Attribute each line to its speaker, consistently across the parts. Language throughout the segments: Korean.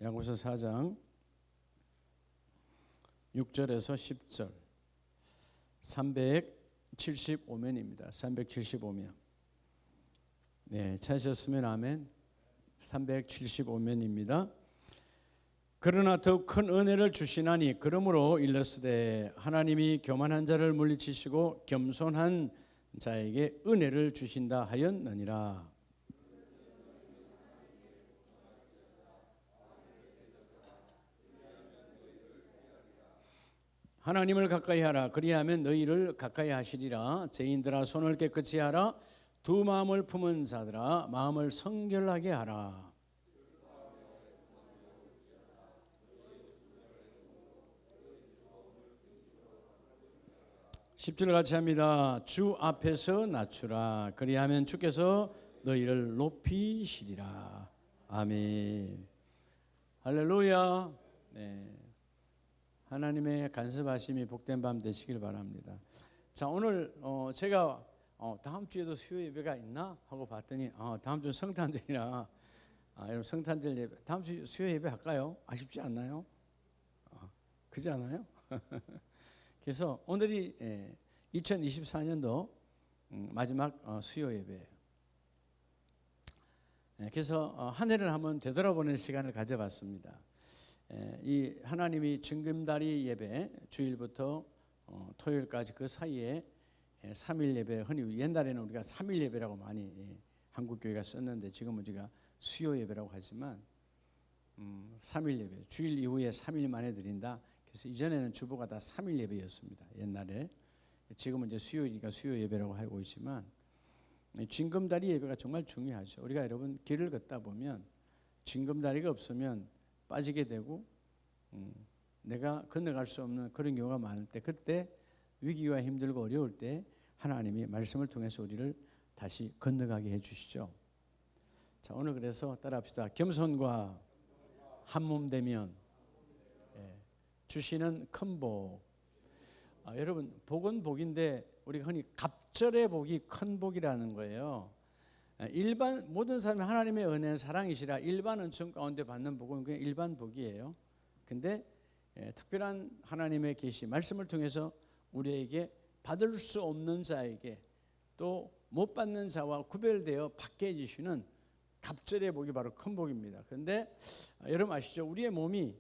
Speaker 1: 야고보서 4장 6절에서 10절 375면입니다. 375면. 네, 찾으셨으면 아멘. 375면입니다. 그러나 더욱 큰 은혜를 주시나니 그러므로 일렀으되 하나님이 교만한 자를 물리치시고 겸손한 자에게 은혜를 주신다 하였느니라. 하나님을 가까이 하라. 그리하면 너희를 가까이 하시리라. 죄인들아 손을 깨끗이 하라. 두 마음을 품은 자들아 마음을 성결하게 하라. 10절 같이 합니다. 주 앞에서 낮추라. 그리하면 주께서 너희를 높이시리라. 아멘. 할렐루야. 네. 하나님의 간섭하심이 복된 밤 되시길 바랍니다. 자, 오늘 제가 다음 주에도 수요 예배가 있나 하고 봤더니 다음 주 성탄절이라 여러분 성탄절 예배 다음 주 수요 예배 할까요? 아쉽지 않나요? 그렇지 않아요? 그래서 오늘이 2024년도 마지막 수요 예배예요. 그래서 한 해를 한번 되돌아보는 시간을 가져봤습니다. 이 하나님이 징금다리 예배 주일부터 토요일까지 그 사이에 3일 예배, 흔히 옛날에는 우리가 3일 예배라고 많이 한국교회가 썼는데 지금은 우리가 수요 예배라고 하지만 3일 예배, 주일 이후에 3일 만에 드린다. 그래서 이전에는 주보가 다 3일 예배였습니다. 옛날에. 지금은 이제 수요일이니까 수요 예배라고 하고 있지만 징금다리 예배가 정말 중요하죠. 우리가 여러분 길을 걷다 보면 징금다리가 없으면 빠지게 되고 내가 건너갈 수 없는 그런 경우가 많을 때 그때 위기가 힘들고 어려울 때 하나님이 말씀을 통해서 우리를 다시 건너가게 해주시죠. 자, 오늘 그래서 따라합시다. 겸손과 한 몸 되면 주시는 큰 복. 여러분 복은 복인데 우리가 흔히 갑절의 복이 큰 복이라는 거예요. 일반 모든 사람이 하나님의 은혜는 사랑이시라 일반 은총 가운데 받는 복은 그냥 일반 복이에요. 근데 특별한 하나님의 계시 말씀을 통해서 우리에게 받을 수 없는 자에게 또 못 받는 자와 구별되어 받게 해주시는 갑절의 복이 바로 큰 복입니다. 그런데 여러분 아시죠? 우리의 몸이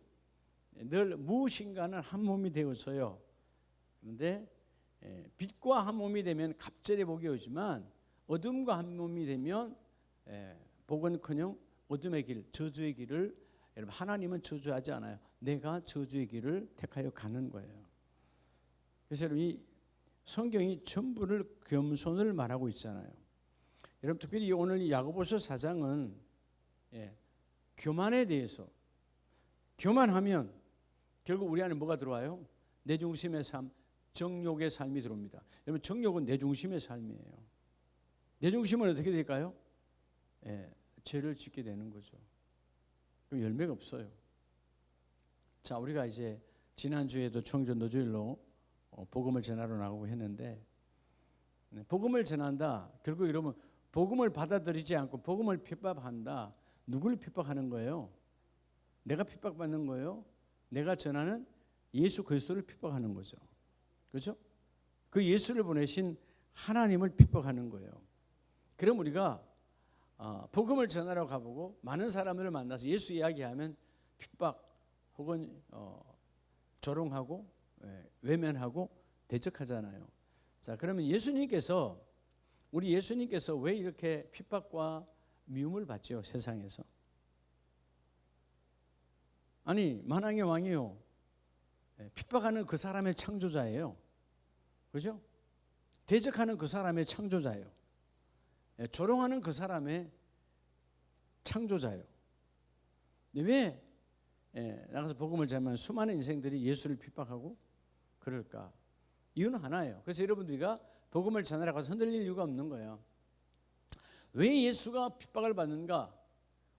Speaker 1: 늘 무엇인가는 한 몸이 되어서요. 그런데 빛과 한 몸이 되면 갑절의 복이 오지만 어둠과 한 몸이 되면 복은커녕 어둠의 길, 저주의 길을 여러분 하나님은 저주하지 않아요. 내가 저주의 길을 택하여 가는 거예요. 그래서 여러분 이 성경이 전부를 겸손을 말하고 있잖아요. 여러분 특별히 오늘 이 야고보서 4장은 교만에 대해서 교만하면 결국 우리 안에 뭐가 들어와요? 내 중심의 삶, 정욕의 삶이 들어옵니다. 여러분 정욕은 내 중심의 삶이에요. 내 중심은 어떻게 될까요? 죄를 짓게 되는 거죠. 그럼 열매가 없어요. 자, 우리가 이제 지난주에도 청주 노주일로 복음을 전하러 나가고 했는데 복음을 전한다. 결국 여러분 복음을 받아들이지 않고 복음을 핍박한다. 누구를 핍박하는 거예요? 내가 핍박받는 거예요? 내가 전하는 예수 그리스도를 핍박하는 거죠. 그렇죠? 그 예수를 보내신 하나님을 핍박하는 거예요. 그럼 우리가 복음을 전하러 가보고 많은 사람들을 만나서 예수 이야기하면 핍박 혹은 조롱하고 외면하고 대적하잖아요. 자, 그러면 우리 예수님께서 왜 이렇게 핍박과 미움을 받죠? 세상에서. 아니 만왕의 왕이요. 핍박하는 그 사람의 창조자예요. 그렇죠? 대적하는 그 사람의 창조자예요. 조롱하는 그 사람의 창조자예요. 근데 왜 나가서 복음을 전하면 수많은 인생들이 예수를 핍박하고 그럴까? 이유는 하나예요. 그래서 여러분들이가 복음을 전하러 가서 흔들릴 이유가 없는 거예요. 왜 예수가 핍박을 받는가?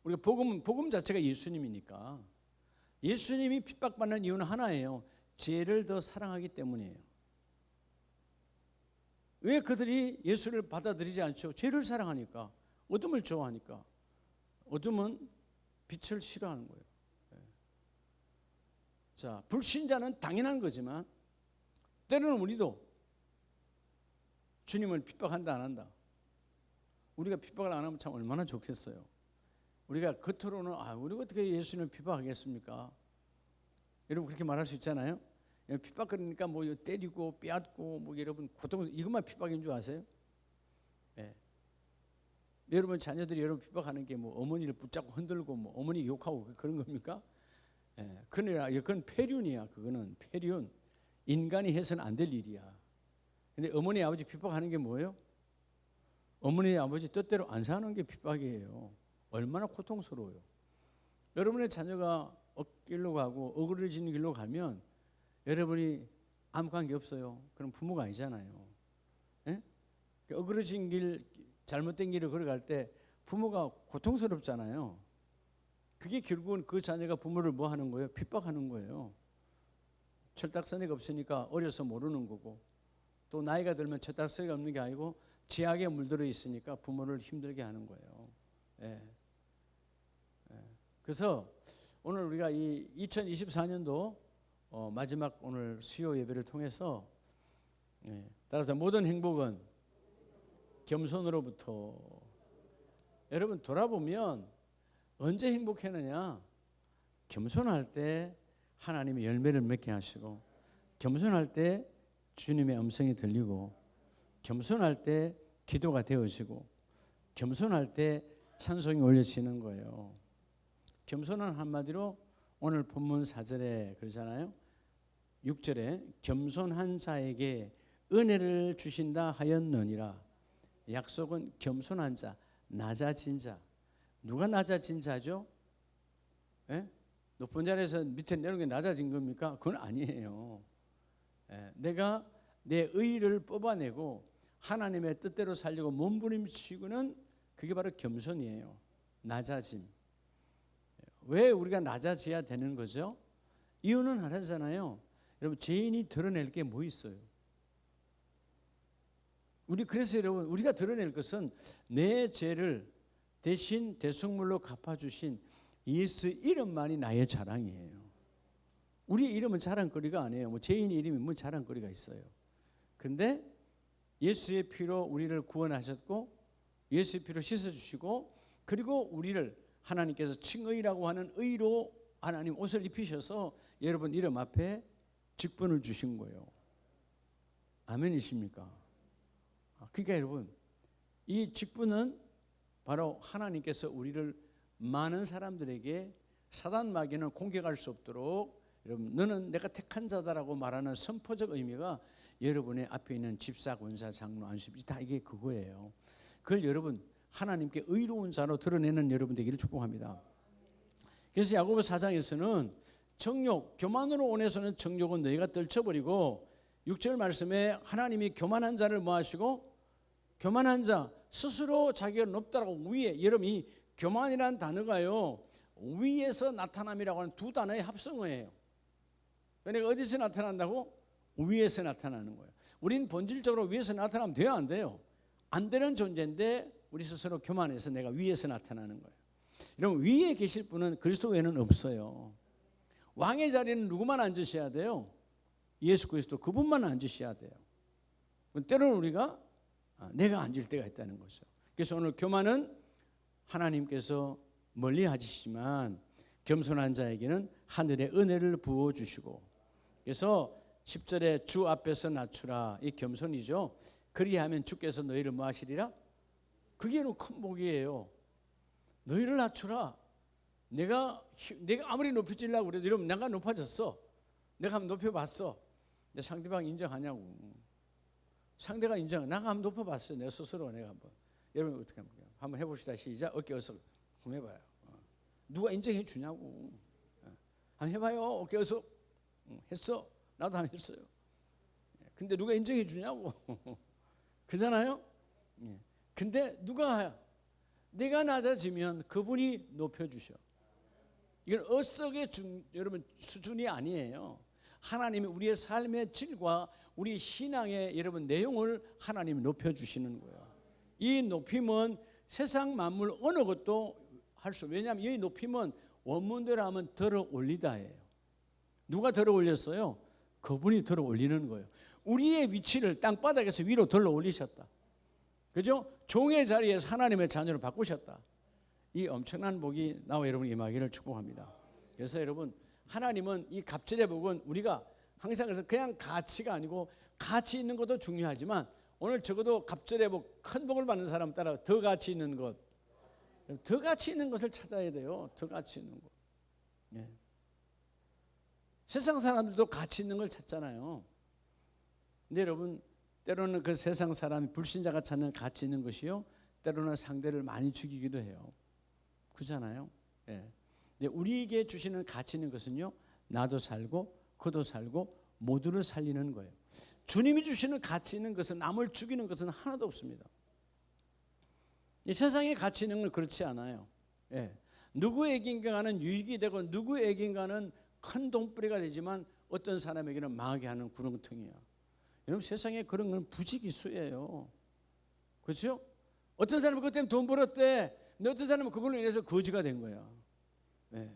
Speaker 1: 우리가 복음 자체가 예수님이니까 예수님이 핍박받는 이유는 하나예요. 죄를 더 사랑하기 때문이에요. 왜 그들이 예수를 받아들이지 않죠? 죄를 사랑하니까, 어둠을 좋아하니까. 어둠은 빛을 싫어하는 거예요. 자, 불신자는 당연한 거지만 때로는 우리도 주님을 핍박한다 안 한다. 우리가 핍박을 안 하면 참 얼마나 좋겠어요. 우리가 겉으로는 우리가 어떻게 예수님을 핍박하겠습니까? 여러분 그렇게 말할 수 있잖아요. 핍박 그러니까 뭐 때리고 빼앗고 뭐 여러분 고통 이것만 핍박인 줄 아세요? 예. 여러분 자녀들이 여러분 핍박하는 게 뭐 어머니를 붙잡고 흔들고 뭐 어머니 욕하고 그런 겁니까? 예. 그건 폐륜이야. 그거는 폐륜. 인간이 해서는 안 될 일이야. 근데 어머니 아버지 핍박하는 게 뭐예요? 어머니 아버지 뜻대로 안 사는 게 핍박이에요. 얼마나 고통스러워요. 여러분의 자녀가 억길로 가고 어그러지는 길로 가면 여러분이 아무 관계 없어요. 그럼 부모가 아니잖아요. 예? 어그러진 길, 잘못된 길을 걸어갈 때 부모가 고통스럽잖아요. 그게 결국은 그 자녀가 부모를 뭐 하는 거예요? 핍박하는 거예요. 철딱서니가 없으니까 어려서 모르는 거고, 또 나이가 들면 철딱서니가 없는 게 아니고 지약에 물들어 있으니까 부모를 힘들게 하는 거예요. 예. 그래서 오늘 우리가 이 2024년도 마지막 오늘 수요 예배를 통해서 따라서 모든 행복은 겸손으로부터. 여러분 돌아보면 언제 행복했느냐? 겸손할 때 하나님의 열매를 맺게 하시고, 겸손할 때 주님의 음성이 들리고, 겸손할 때 기도가 되어지고, 겸손할 때 찬송이 올려지는 거예요. 겸손은 한마디로 오늘 본문 4절에 그러잖아요. 6절에 겸손한 자에게 은혜를 주신다 하였느니라. 약속은 겸손한 자, 낮아진 자. 누가 낮아진 자죠? 예? 높은 자리에서 밑에 내려오는 게 낮아진 겁니까? 그건 아니에요. 예. 내가 내 의의를 뽑아내고 하나님의 뜻대로 살려고 몸부림치고는 그게 바로 겸손이에요. 낮아짐. 왜 우리가 낮아져야 되는 거죠? 이유는 하나잖아요. 여러분 죄인이 드러낼 게 뭐 있어요? 그래서 여러분 우리가 드러낼 것은 내 죄를 대신 대속물로 갚아주신 예수 이름만이 나의 자랑이에요. 우리의 이름은 자랑거리가 아니에요. 뭐 죄인의 이름이 뭐 자랑거리가 있어요. 그런데 예수의 피로 우리를 구원하셨고, 예수의 피로 씻어주시고, 그리고 우리를 하나님께서 칭의라고 하는 의로 하나님 옷을 입히셔서 여러분 이름 앞에 직분을 주신 거예요. 아멘이십니까? 그러니까 여러분 이 직분은 바로 하나님께서 우리를 많은 사람들에게 사단 마귀는 공격할 수 없도록, 여러분 너는 내가 택한 자다라고 말하는 선포적 의미가 여러분의 앞에 있는 집사, 권사, 장로, 안수비 다 이게 그거예요. 그걸 여러분 하나님께 의로운 자로 드러내는 여러분 되기를 축복합니다. 그래서 야고보 4장에서는 정욕, 교만으로 온해서는 정욕은 너희가 떨쳐버리고, 6절 말씀에 하나님이 교만한 자를 뭐 하시고, 교만한 자, 스스로 자기가 높다라고 위에, 여러분 이 교만이라는 단어가요 위에서 나타남이라고 하는 두 단어의 합성어예요. 그러니까 어디서 나타난다고? 위에서 나타나는 거예요. 우리는 본질적으로 위에서 나타나면 돼요, 안 돼요? 안 되는 존재인데 우리 스스로 교만해서 내가 위에서 나타나는 거예요. 여러분 위에 계실 분은 그리스도 외에는 없어요. 왕의 자리는 누구만 앉으셔야 돼요? 예수 그리스도, 그분만 앉으셔야 돼요. 때로는 우리가 내가 앉을 때가 있다는 거죠. 그래서 오늘 교만은 하나님께서 멀리 하시지만 겸손한 자에게는 하늘의 은혜를 부어주시고, 그래서 10절에 주 앞에서 낮추라, 이 겸손이죠. 그리하면 주께서 너희를 뭐 하시리라? 그게 큰 복이에요. 너희를 낮추라. 내가 아무리 높여지려고 그래도, 여러분 내가 높아졌어. 내가 한번 높여봤어. 내 상대방 인정하냐고. 상대가 인정. 내가 한번 높여봤어. 내 스스로 내가 한번. 여러분 어떻게 합니까? 한번 해봅시다. 시작. 어깨 어서 한번 해봐요. 누가 인정해 주냐고. 한번 해봐요. 어깨 어서. 했어. 나도 한번 했어요. 근데 누가 인정해 주냐고. 그잖아요. 근데 내가 낮아지면 그분이 높여주셔. 이건 어석의 여러분 수준이 아니에요. 하나님이 우리의 삶의 질과 우리 신앙의 여러분 내용을 하나님이 높여주시는 거예요. 이 높임은 세상 만물 어느 것도 할 수, 왜냐하면 이 높임은 원문대로 하면 들어 올리다예요. 누가 들어 올렸어요? 그분이 들어 올리는 거예요. 우리의 위치를 땅바닥에서 위로 들어 올리셨다. 그죠? 종의 자리에서 하나님의 자녀를 바꾸셨다. 이 엄청난 복이 나와 여러분 임하기를 축복합니다. 그래서 여러분, 하나님은 이 갑절의 복은 우리가 항상 그래서 그냥 가치가 아니고, 가치 있는 것도 중요하지만 오늘 적어도 갑절의 복, 큰 복을 받는 사람 따라 더 가치 있는 것, 더 가치 있는 것을 찾아야 돼요. 더 가치 있는 것. 예. 세상 사람들도 가치 있는 걸 찾잖아요. 근데 여러분, 때로는 그 세상 사람, 불신자가 찾는 가치 있는 것이요, 때로는 상대를 많이 죽이기도 해요. 그렇잖아요. 예. 근데 우리에게 주시는 가치 있는 것은요, 나도 살고 그도 살고 모두를 살리는 거예요. 주님이 주시는 가치 있는 것은, 남을 죽이는 것은 하나도 없습니다. 이 세상의 가치 있는 건 그렇지 않아요. 예. 누구에겐가는 유익이 되고 누구에겐가는 큰 돈벌이가 되지만 어떤 사람에게는 망하게 하는 구렁텅이야. 여러분, 세상에 그런 건 부지기수예요. 그렇죠? 어떤 사람은 그것 때문에 돈 벌었대. 근데 어떤 사람은 그걸로 인해서 거지가 된 거야. 네.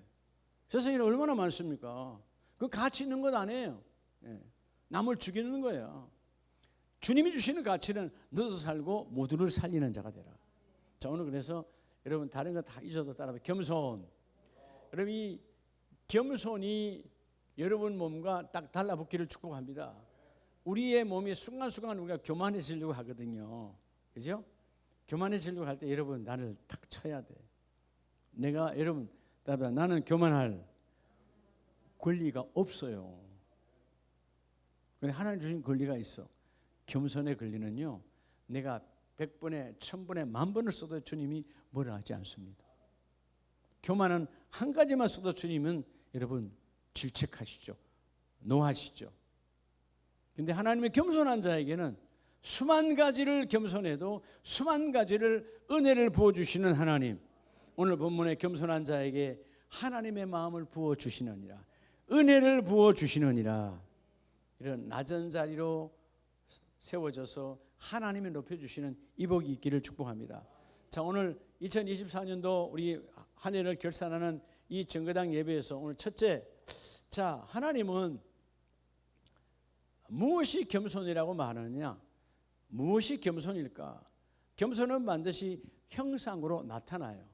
Speaker 1: 세상에는 얼마나 많습니까? 그 가치 있는 것 아니에요. 네. 남을 죽이는 거예요. 주님이 주시는 가치는 너도 살고 모두를 살리는 자가 되라. 자, 오늘 그래서 여러분, 다른 거 다 잊어도 따라해. 겸손. 여러분, 이 겸손이 여러분 몸과 딱 달라붙기를 축복합니다. 우리의 몸이 순간순간 우리가 교만해지려고 하거든요. 그죠? 교만해지려고 할 때 여러분, 나를 탁 쳐야 돼. 내가, 여러분, 나는 교만할 권리가 없어요. 근데 하나님 주신 권리가 있어. 겸손의 권리는요, 내가 100번에 1000번에 10,000번을 써도 주님이 뭐라 하지 않습니다. 교만은 한 가지만 써도 주님은 여러분 질책하시죠. 노하시죠. 근데 하나님의 겸손한 자에게는 수만 가지를 겸손해도 수만 가지를 은혜를 부어주시는 하나님, 오늘 본문의 겸손한 자에게 하나님의 마음을 부어주시느니라, 은혜를 부어주시느니라, 이런 낮은 자리로 세워져서 하나님이 높여주시는 이 복이 있기를 축복합니다. 자, 오늘 2024년도 우리 한 해를 결산하는 이 정거당 예배에서 오늘 첫째, 자, 하나님은 무엇이 겸손이라고 말하느냐? 무엇이 겸손일까? 겸손은 반드시 형상으로 나타나요.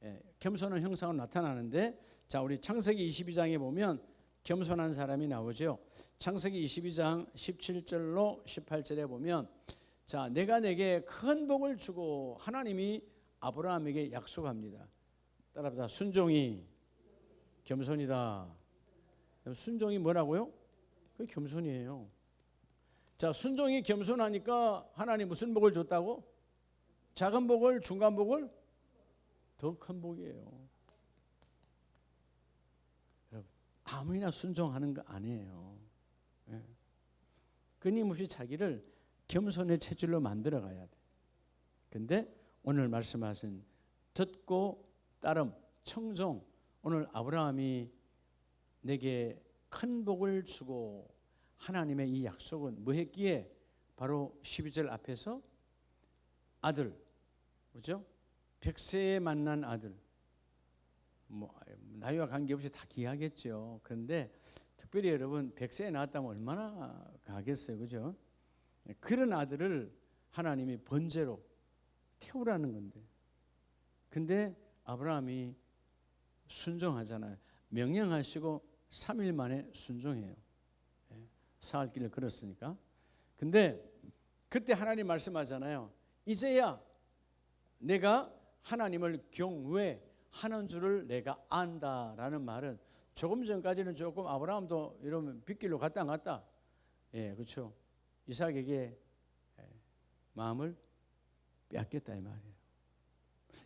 Speaker 1: 예, 겸손은 형상으로 나타나는데, 자, 우리 창세기 22장에 보면 겸손한 사람이 나오죠. 창세기 22장 17절로 18절에 보면, 자, 내가 내게 큰 복을 주고, 하나님이 아브라함에게 약속합니다. 따라합시다. 순종이 겸손이다. 순종이 뭐라고요? 그게 겸손이에요. 자, 순종이 겸손하니까 하나님 무슨 복을 줬다고? 작은 복을, 중간 복을, 더 큰 복이에요. 여러분, 아무나 순종하는 거 아니에요. 예. 끊임없이 자기를 겸손의 체질로 만들어 가야 돼. 근데 오늘 말씀하신 듣고 따름, 청종, 오늘 아브라함이 내게 큰 복을 주고, 하나님의 이 약속은 뭐 했기에? 바로 12절 앞에서 아들, 그렇죠? 100세에 만난 아들, 뭐 나이와 관계없이 다 귀하겠죠. 그런데 특별히 여러분, 100세에 낳았다면 얼마나 가겠어요, 그죠? 그런 아들을 하나님이 번제로 태우라는 건데, 근데 아브라함이 순종하잖아요. 명령하시고 3일 만에 순종해요. 사흘 길을 걸었으니까. 근데 그때 하나님 말씀하잖아요. 이제야 내가 하나님을 경외하는 줄을 내가 안다라는 말은, 조금 전까지는 조금 아브라함도 이러면 빗길로 갔다 안 갔다. 예, 그렇죠. 이삭에게 마음을 빼앗겼다 이 말이에요.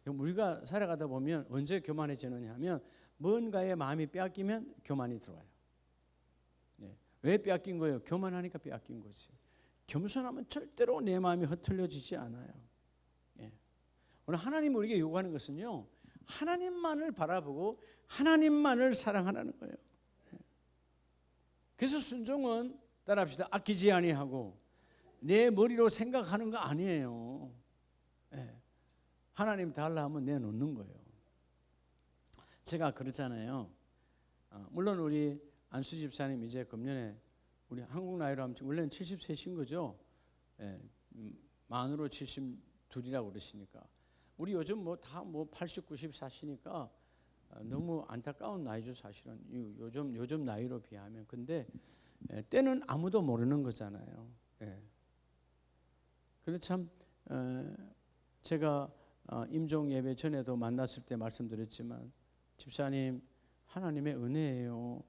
Speaker 1: 우리가 살아가다 보면 언제 교만해지느냐 하면, 뭔가에 마음이 빼앗기면 교만이 들어와요. 네. 왜 빼앗긴 거예요? 교만하니까 빼앗긴 거지. 겸손하면 절대로 내 마음이 흐트러지지 않아요. 네. 오늘 하나님 우리에게 요구하는 것은요, 하나님만을 바라보고 하나님만을 사랑하라는 거예요. 네. 그래서 순종은 따라합시다. 아끼지 아니하고 내 머리로 생각하는 거 아니에요. 네. 하나님 달라 하면 내놓는 거예요. 제가 그렇잖아요. 물론 우리 안수 집사님 이제 금년에 우리 한국 나이로 하면 원래는 70세신 거죠. 예, 만으로 72이라고 그러시니까 우리 요즘 뭐 다 뭐 80, 90 사시니까 너무 안타까운 나이죠 사실은 요즘 나이로 비하면. 근데 때는 아무도 모르는 거잖아요. 예. 그래서 참 제가 임종 예배 전에도 만났을 때 말씀드렸지만 집사님 하나님의 은혜예요.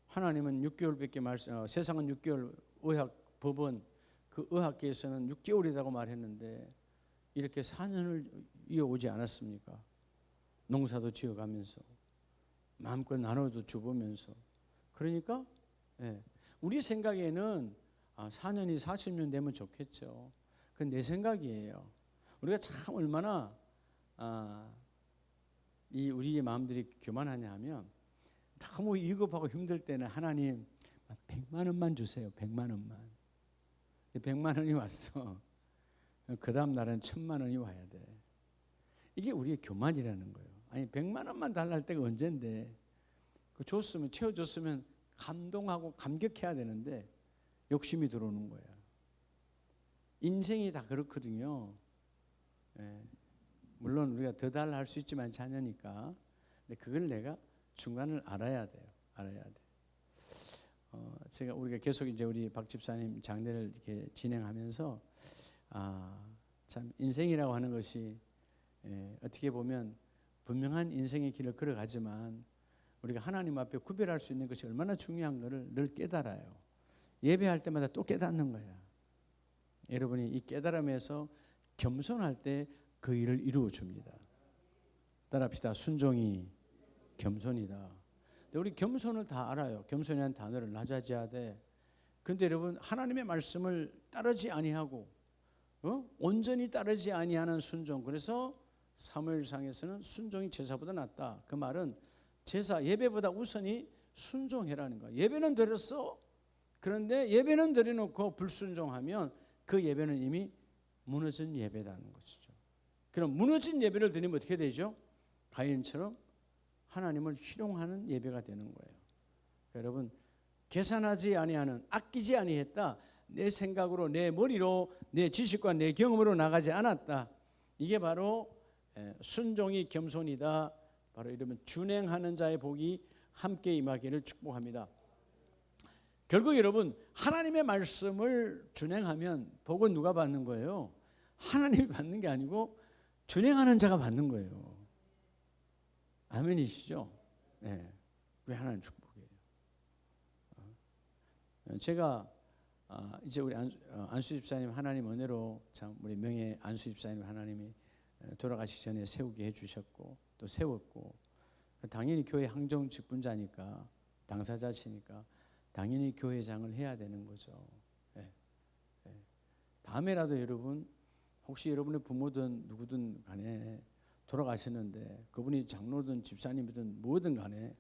Speaker 1: 하나님은 6개월밖에 세상은 6개월 의학 법원 그 의학계에서는 6개월이라고 말했는데 이렇게 4년을 이어오지 않았습니까? 농사도 지어가면서 마음껏 나눠도 주보면서. 그러니까 우리 생각에는 4년이 40년 되면 좋겠죠. 그건 내 생각이에요. 우리가 참 얼마나 우리의 마음들이 교만하냐 하면 너무 위급하고 힘들 때는 하나님 100만 원만 주세요. 100만 원만. 100만 원이 왔어. 그 다음 날은 1000만 원이 와야 돼. 이게 우리의 교만이라는 거예요. 아니 100만 원만 달랄 때가 언젠데 그 줬으면 채워줬으면 감동하고 감격해야 되는데 욕심이 들어오는 거야. 인생이 다 그렇거든요. 물론 우리가 더 달라 할 수 있지만 자녀니까. 근데 그걸 내가 중간을 알아야 돼요. 알아야 돼. 우리가 계속 이제 우리 박 집사님 장례를 이렇게 진행하면서 참 인생이라고 하는 것이 어떻게 보면 분명한 인생의 길을 걸어가지만 우리가 하나님 앞에 구별할 수 있는 것이 얼마나 중요한 것을 늘 깨달아요. 예배할 때마다 또 깨닫는 거야. 여러분이 이 깨달음에서 겸손할 때 그 일을 이루어 줍니다. 따라합시다. 순종이 겸손이다. 근데 우리 겸손을 다 알아요. 겸손이라는 단어를 낮아지야돼. 그런데 여러분 하나님의 말씀을 따르지 아니하고 온전히 따르지 아니하는 순종. 그래서 사무엘상에서는 순종이 제사보다 낫다. 그 말은 제사 예배보다 우선이 순종해라는 거야. 예배는 드렸어. 그런데 예배는 드려놓고 불순종하면 그 예배는 이미 무너진 예배라는 것이죠. 그럼 무너진 예배를 드리면 어떻게 되죠? 가인처럼 하나님을 희롱하는 예배가 되는 거예요. 여러분 계산하지 아니하는 아끼지 아니했다. 내 생각으로 내 머리로 내 지식과 내 경험으로 나가지 않았다. 이게 바로 순종이 겸손이다. 바로 이러면 준행하는 자의 복이 함께 임하기를 축복합니다. 결국 여러분 하나님의 말씀을 준행하면 복은 누가 받는 거예요? 하나님이 받는 게 아니고 준행하는 자가 받는 거예요. 아멘이시죠? 네. 왜 하나님 축복이에요? 제가 이제 우리 안수 집사님 하나님 은혜로 참 우리 명예 안수 집사님 하나님이 돌아가시기 전에 세우게 해주셨고 또 세웠고 당연히 교회 항정 직분자니까 당사자시니까 당연히 교회장을 해야 되는 거죠. 다음에라도 여러분 혹시 여러분의 부모든 누구든 간에 돌아가시는데 그분이 장로든 집사님이든 뭐든 간에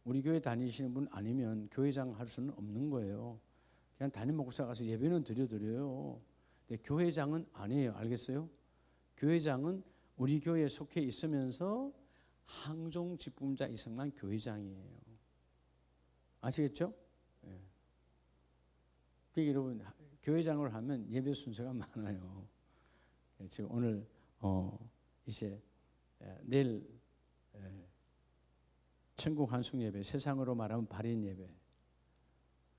Speaker 1: 우리 교회 다니시는 분 아니면 교회장 할 수는 없는 거예요. 그냥 담임 목사 가서 예배는 드려요. 근데 교회장은 아니에요. 알겠어요? 교회장은 우리 교회에 속해 있으면서 항종 직분자 이상만 교회장이에요. 아시겠죠? 네. 그러니까 여러분 교회장을 하면 예배 순서가 많아요. 지금 오늘 이제 내일 천국 환송 예배, 세상으로 말하면 발인 예배.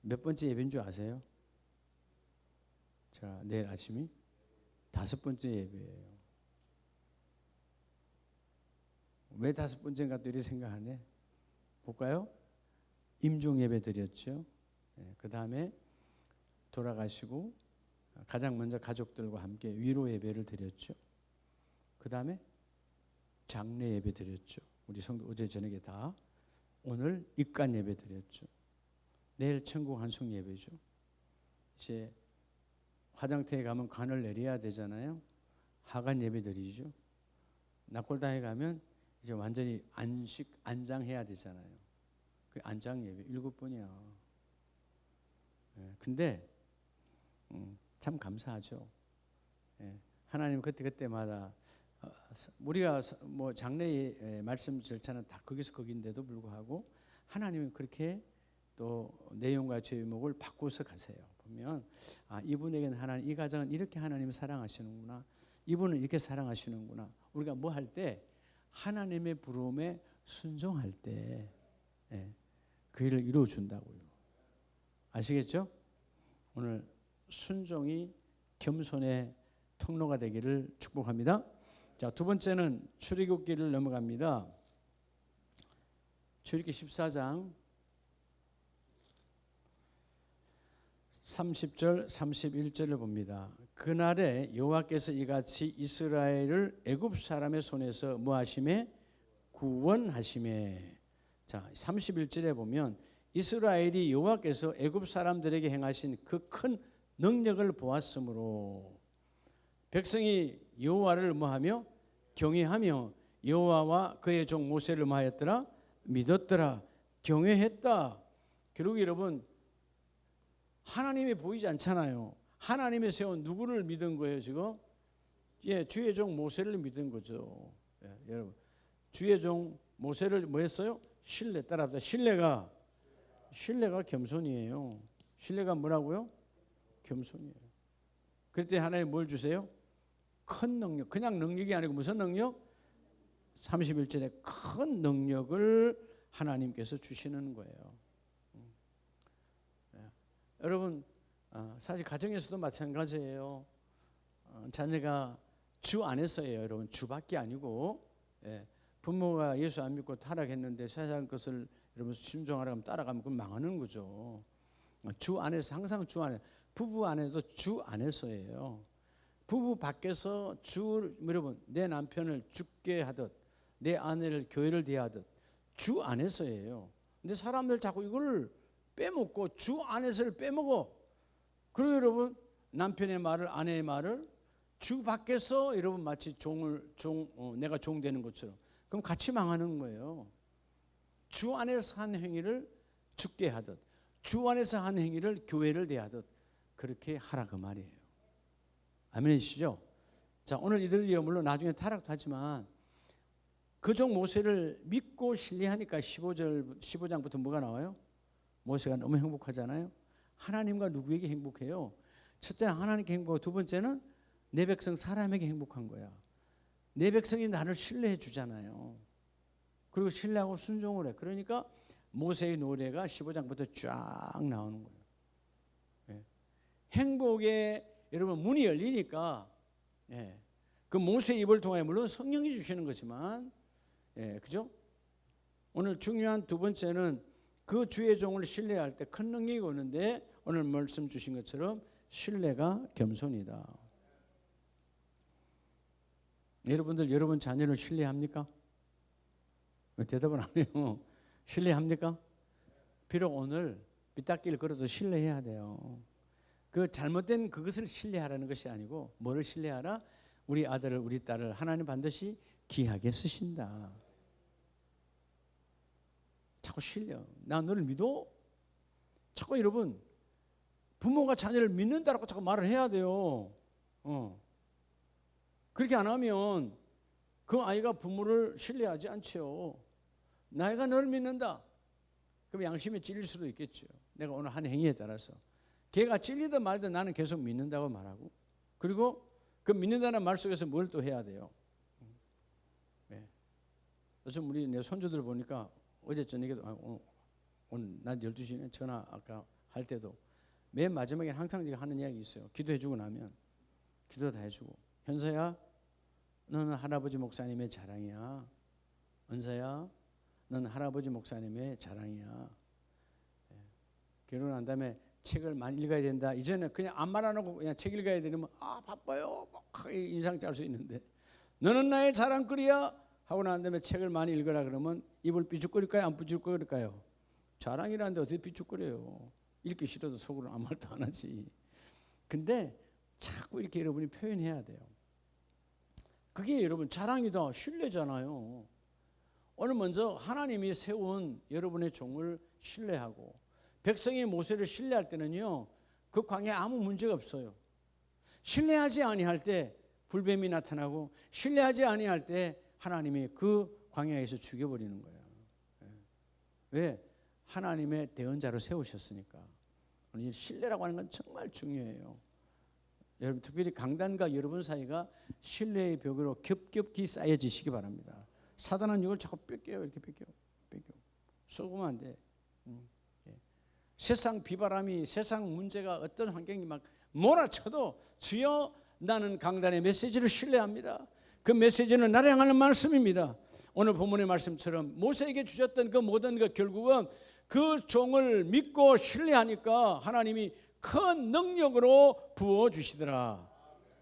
Speaker 1: 몇 번째 예배인 줄 아세요? 자, 내일 아침이 5번째 예배예요. 왜 5번째인가 또 이렇게 생각하네. 볼까요? 임종 예배 드렸죠. 그 다음에 돌아가시고 가장 먼저 가족들과 함께 위로 예배를 드렸죠. 그 다음에 장례 예배 드렸죠. 우리 성도 어제 저녁에 다. 오늘 입관 예배 드렸죠. 내일 천국 환송 예배죠. 이제 화장터에 가면 관을 내려야 되잖아요. 하관 예배 드리죠. 낙골당에 가면 이제 완전히 안장해야 되잖아요. 그 안장 예배 7번이야. 근데 참 감사하죠. 하나님 그때마다 우리가 뭐 장례의 말씀 절차는 다 거기서 거기인데도 불구하고 하나님은 그렇게 또 내용과 제목을 바꿔서 가세요. 보면 이분에게는 하나님, 이 가정은 이렇게 하나님을 사랑하시는구나. 이분은 이렇게 사랑하시는구나. 우리가 뭐 할 때 하나님의 부름에 순종할 때 그 일을 이루어 준다고요. 아시겠죠? 오늘 순종이 겸손의 통로가 되기를 축복합니다. 자, 두 번째는 출애굽기를 넘어갑니다. 출애굽기 14장 30절 31절을 봅니다. 그날에 여호와께서 이같이 이스라엘을 애굽 사람의 손에서 뭐 하심에? 구원하심에. 자, 31절에 보면 이스라엘이 여호와께서 애굽 사람들에게 행하신 그 큰 능력을 보았으므로 백성이 여호와를 뭐하며? 경외하며 여호와와 그의 종 모세를 뭐하였더라? 믿었더라. 경외했다. 결국 여러분 하나님이 보이지 않잖아요. 하나님이 세운 누구를 믿은 거예요 지금? 주의 종 모세를 믿은 거죠. 여러분 주의 종 모세를 뭐 했어요? 신뢰. 따라합니다. 신뢰가 겸손이에요. 신뢰가 뭐라고요? 겸손이에요. 그럴 때 하나님 뭘 주세요? 큰 능력. 그냥 능력이 아니고 무슨 능력? 31절에 큰 능력을 하나님께서 주시는 거예요. 여러분 사실 가정에서도 마찬가지예요. 자녀가 주 안에서예요. 여러분 주밖에 아니고 부모가 예수 안 믿고 타락했는데 세상 것을 여러분 순종하라고 따라가면 그건 망하는 거죠. 주 안에서 항상 주 안에 부부 안에도 주 안에서예요. 부부 밖에서 여러분 내 남편을 죽게 하듯 내 아내를 교회를 대하듯 주 안에서예요. 근데 사람들 자꾸 이걸 빼먹고 주 안에서를 빼먹어. 그리고 여러분 남편의 말을 아내의 말을 주 밖에서 여러분 마치 내가 종 되는 것처럼 그럼 같이 망하는 거예요. 주 안에서 한 행위를 죽게 하듯 주 안에서 한 행위를 교회를 대하듯 그렇게 하라 그 말이에요. 아멘이시죠? 자, 오늘 이들이요 물론 나중에 타락도 하지만 그 종 모세를 믿고 신뢰하니까 15장부터 뭐가 나와요? 모세가 너무 행복하잖아요. 하나님과 누구에게 행복해요? 첫째는 하나님께 행복하고 두 번째는 내 백성 사람에게 행복한 거야. 내 백성이 나를 신뢰해 주잖아요. 그리고 신뢰하고 순종을 해. 그러니까 모세의 노래가 15장부터 쫙 나오는 거예요. 행복에 여러분 문이 열리니까 그 모세의 입을 통해 물론 성령이 주시는 거지만 그죠? 오늘 중요한 두 번째는 그 주의 종을 신뢰할 때 큰 능력이 오는데 오늘 말씀 주신 것처럼 신뢰가 겸손이다. 여러분들 여러분 자녀를 신뢰합니까? 왜 대답을 안 해요? 신뢰합니까? 비록 오늘 삐딱길 걸어도 신뢰해야 돼요. 그 잘못된 그것을 신뢰하라는 것이 아니고 뭐를 신뢰하라? 우리 아들을 우리 딸을 하나님 반드시 귀하게 쓰신다. 자꾸 신뢰. 나 너를 믿어? 자꾸 여러분 부모가 자녀를 믿는다라고 자꾸 말을 해야 돼요. 그렇게 안 하면 그 아이가 부모를 신뢰하지 않죠. 나이가 너를 믿는다. 그럼 양심에 찔릴 수도 있겠죠. 내가 오늘 한 행위에 따라서 걔가 찔리든 말든 나는 계속 믿는다고 말하고 그리고 그 믿는다는 말 속에서 뭘 또 해야 돼요. 요즘 우리 내 손주들 보니까 어제 저녁에도 오늘 낮 12시에 전화 아까 할 때도 맨 마지막에 항상 제가 하는 이야기 있어요. 기도해주고 나면 기도 다 해주고 현서야 너는 할아버지 목사님의 자랑이야. 은서야 너는 할아버지 목사님의 자랑이야. 결혼한 다음에 책을 많이 읽어야 된다. 이제는 그냥 아무 말 안 하고 그냥 책 읽어야 되면 바빠요. 인상 짤 수 있는데 너는 나의 자랑거리야 하고 난 다음에 책을 많이 읽으라 그러면 입을 삐죽거릴까요? 안 삐죽거릴까요? 자랑이라는데 어떻게 삐죽거려요? 읽기 싫어도 속으로 아무 말도 안 하지. 근데 자꾸 이렇게 여러분이 표현해야 돼요. 그게 여러분 자랑이다. 신뢰잖아요. 오늘 먼저 하나님이 세운 여러분의 종을 신뢰하고 백성이 모세를 신뢰할 때는요. 그 광야에 아무 문제가 없어요. 신뢰하지 아니할 때 불뱀이 나타나고 신뢰하지 아니할 때 하나님이 그 광야에서 죽여버리는 거예요. 왜? 하나님의 대언자로 세우셨으니까 오늘 신뢰라고 하는 건 정말 중요해요. 여러분 특별히 강단과 여러분 사이가 신뢰의 벽으로 겹겹이 쌓여지시기 바랍니다. 사단은 이걸 자꾸 뺏겨요. 이렇게 뺏겨. 쏘면 안 돼. 세상 비바람이 세상 문제가 어떤 환경이 막 몰아쳐도 주여 나는 강단의 메시지를 신뢰합니다. 그 메시지는 나를 향하는 말씀입니다. 오늘 본문의 말씀처럼 모세에게 주셨던 그 모든 것 결국은 그 종을 믿고 신뢰하니까 하나님이 큰 능력으로 부어주시더라.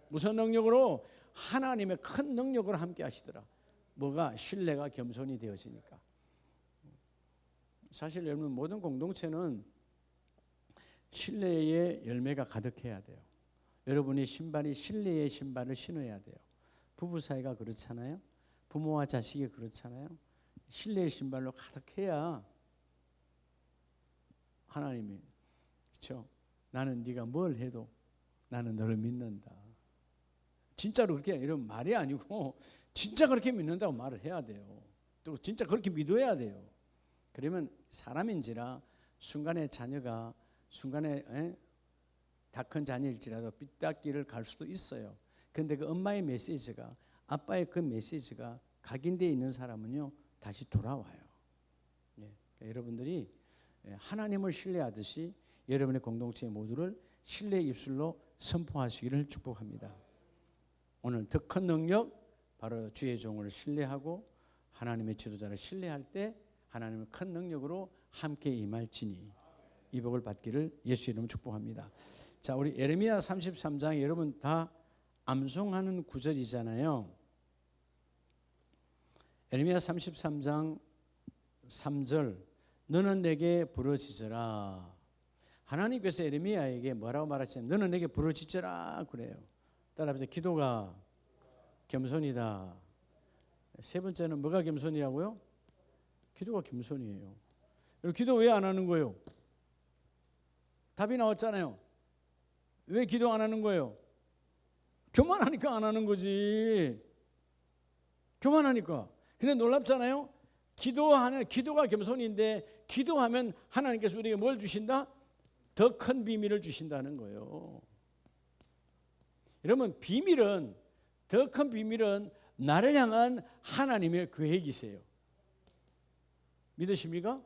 Speaker 1: 무슨 능력으로? 하나님의 큰 능력으로 함께 하시더라. 뭐가? 신뢰가 겸손이 되어지니까. 사실 여러분 모든 공동체는 신뢰의 열매가 가득해야 돼요. 여러분이 신발이 신뢰의 신발을 신어야 돼요. 부부 사이가 그렇잖아요. 부모와 자식이 그렇잖아요. 신뢰의 신발로 가득해야 하나님이 그렇죠. 나는 네가 뭘 해도 나는 너를 믿는다. 진짜로 그렇게 이런 말이 아니고 진짜 그렇게 믿는다고 말을 해야 돼요. 또 진짜 그렇게 믿어야 돼요. 그러면 사람인지라 순간에 자녀가 순간에 다 큰 자녀일지라도 삐딱길을 갈 수도 있어요. 그런데 그 엄마의 메시지가 아빠의 그 메시지가 각인되어 있는 사람은요 다시 돌아와요. 그러니까 여러분들이 하나님을 신뢰하듯이 여러분의 공동체 모두를 신뢰의 입술로 선포하시기를 축복합니다. 오늘 더 큰 능력 바로 주의 종을 신뢰하고 하나님의 지도자를 신뢰할 때 하나님은 큰 능력으로 함께 임할지니 이 복을 받기를 예수 이름으로 축복합니다. 자, 우리 예레미야 33장 여러분 다 암송하는 구절이잖아요. 예레미야 33장 3절 너는 내게 부르짖으라. 하나님께서 예레미야에게 뭐라고 말하시냐면 너는 내게 부르짖으라 그래요. 따라합시다. 기도가 겸손이다. 세 번째는 뭐가 겸손이라고요? 기도가 겸손이에요. 여러분 기도 왜 안 하는 거예요? 답이 나왔잖아요. 왜 기도 안 하는 거예요? 교만하니까 안 하는 거지. 교만하니까. 근데 놀랍잖아요. 기도가 겸손인데 기도하면 하나님께서 우리에게 뭘 주신다? 더 큰 비밀을 주신다는 거예요. 여러분 더 큰 비밀은 나를 향한 하나님의 계획이세요. 믿으십니까?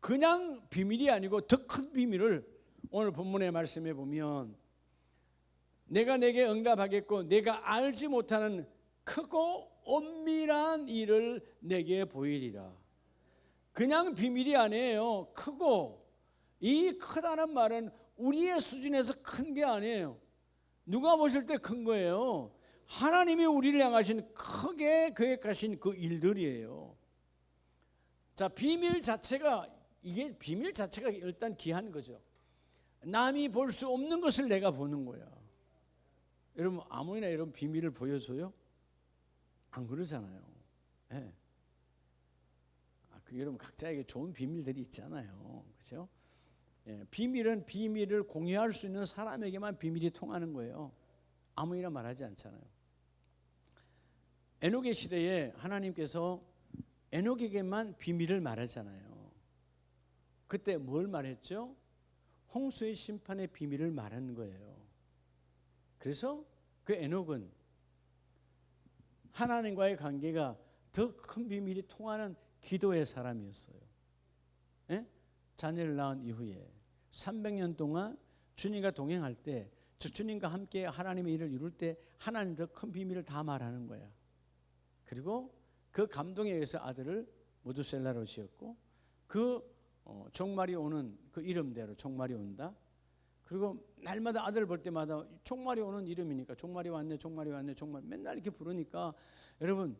Speaker 1: 그냥 비밀이 아니고 더 큰 비밀을 오늘 본문의 말씀에 보면 내가 내게 응답하겠고 내가 알지 못하는 크고 엄밀한 일을 내게 보이리라. 그냥 비밀이 아니에요. 크고 이 크다는 말은 우리의 수준에서 큰 게 아니에요. 누가 보실 때 큰 거예요. 하나님이 우리를 향하신 크게 계획하신 그 일들이에요. 자, 비밀 자체가 일단 귀한 거죠. 남이 볼 수 없는 것을 내가 보는 거야. 여러분 아무나 이런 비밀을 보여줘요? 안 그러잖아요. 네. 여러분 각자에게 좋은 비밀들이 있잖아요. 그렇죠? 비밀은 비밀을 공유할 수 있는 사람에게만 비밀이 통하는 거예요. 아무나 말하지 않잖아요. 에녹의 시대에 하나님께서 에녹에게만 비밀을 말하잖아요. 그때 뭘 말했죠? 홍수의 심판의 비밀을 말한 거예요. 그래서 그 에녹은 하나님과의 관계가 더 큰 비밀이 통하는 기도의 사람이었어요. 자녀를 낳은 이후에 300년 동안 주님과 동행할 때 주님과 함께 하나님의 일을 이룰 때 하나님 더 큰 비밀을 다 말하는 거야. 그리고 그 감동에 의해서 아들을 무두셀라로 지었고 그 종말이 오는 그 이름대로 종말이 온다. 그리고 날마다 아들을 볼 때마다 종말이 오는 이름이니까 종말이 왔네 종말이 왔네 종말 맨날 이렇게 부르니까 여러분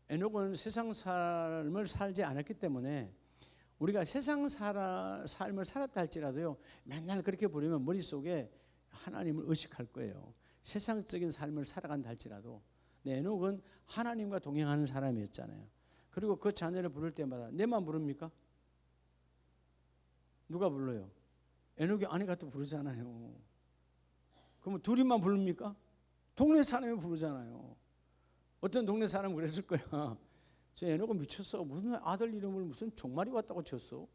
Speaker 1: 에녹은 세상 삶을 살지 않았기 때문에 우리가 세상 삶을 살았다 할지라도요 맨날 그렇게 부르면 머릿속에 하나님을 의식할 거예요. 세상적인 삶을 살아간다 할지라도 에녹은 하나님과 동행하는 사람이었잖아요. 그리고 그 자녀를 부를 때마다 내만 부릅니까? 누가 불러요? 에녹이 아내가 또 부르잖아요. 그러면 둘이만 부릅니까? 동네 사람이 부르잖아요. 어떤 동네 사람은 그랬을 거야. 저 에녹은 미쳤어. 무슨 아들 이름을 무슨 종말이 왔다고 지었어.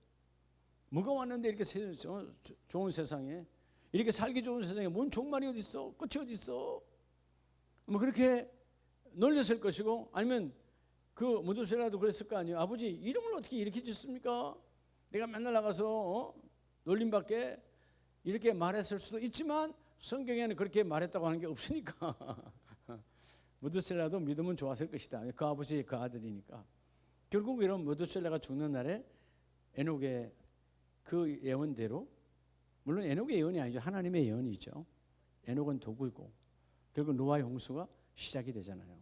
Speaker 1: 뭐가 왔는데 이렇게 좋은 세상에, 이렇게 살기 좋은 세상에 뭔 종말이 어디 있어? 끝이 어디 있어? 뭐 그렇게 놀렸을 것이고, 아니면 그 무두셀라도 그랬을 거 아니에요. 아버지 이름을 어떻게 이렇게 짓습니까? 내가 맨날 나가서 놀림받게 이렇게 말했을 수도 있지만 성경에는 그렇게 말했다고 하는 게 없으니까 무두셀라도 믿으면 좋았을 것이다. 그 아버지 그 아들이니까. 결국 이런 무두셀라가 죽는 날에 에녹의 그 예언대로, 물론 에녹의 예언이 아니죠. 하나님의 예언이죠. 에녹은 도구고 결국 노아의 홍수가 시작이 되잖아요.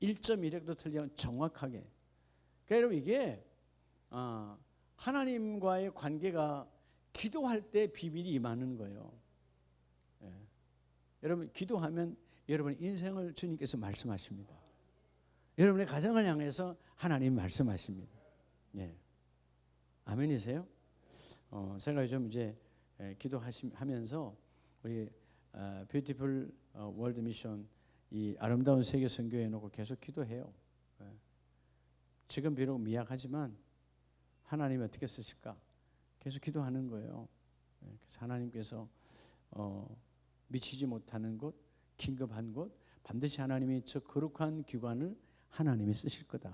Speaker 1: 1.1획도 틀리지 않고 정확하게. 그러니까 여러분 이게 하나님과의 관계가 기도할 때 비밀이 임하는 거예요. 예. 여러분 기도하면 여러분 인생을 주님께서 말씀하십니다. 여러분의 가정을 향해서 하나님이 말씀하십니다. 예. 아멘이세요? 제가 요즘 이제 기도하면서 우리 뷰티풀 월드 미션 이 아름다운 세계 선교해 놓고 계속 기도해요. 예. 지금 비록 미약하지만 하나님이 어떻게 쓰실까 계속 기도하는 거예요. 예. 그래서 하나님께서 미치지 못하는 곳, 긴급한 곳, 반드시 하나님이 저 거룩한 기관을 하나님이 쓰실 거다.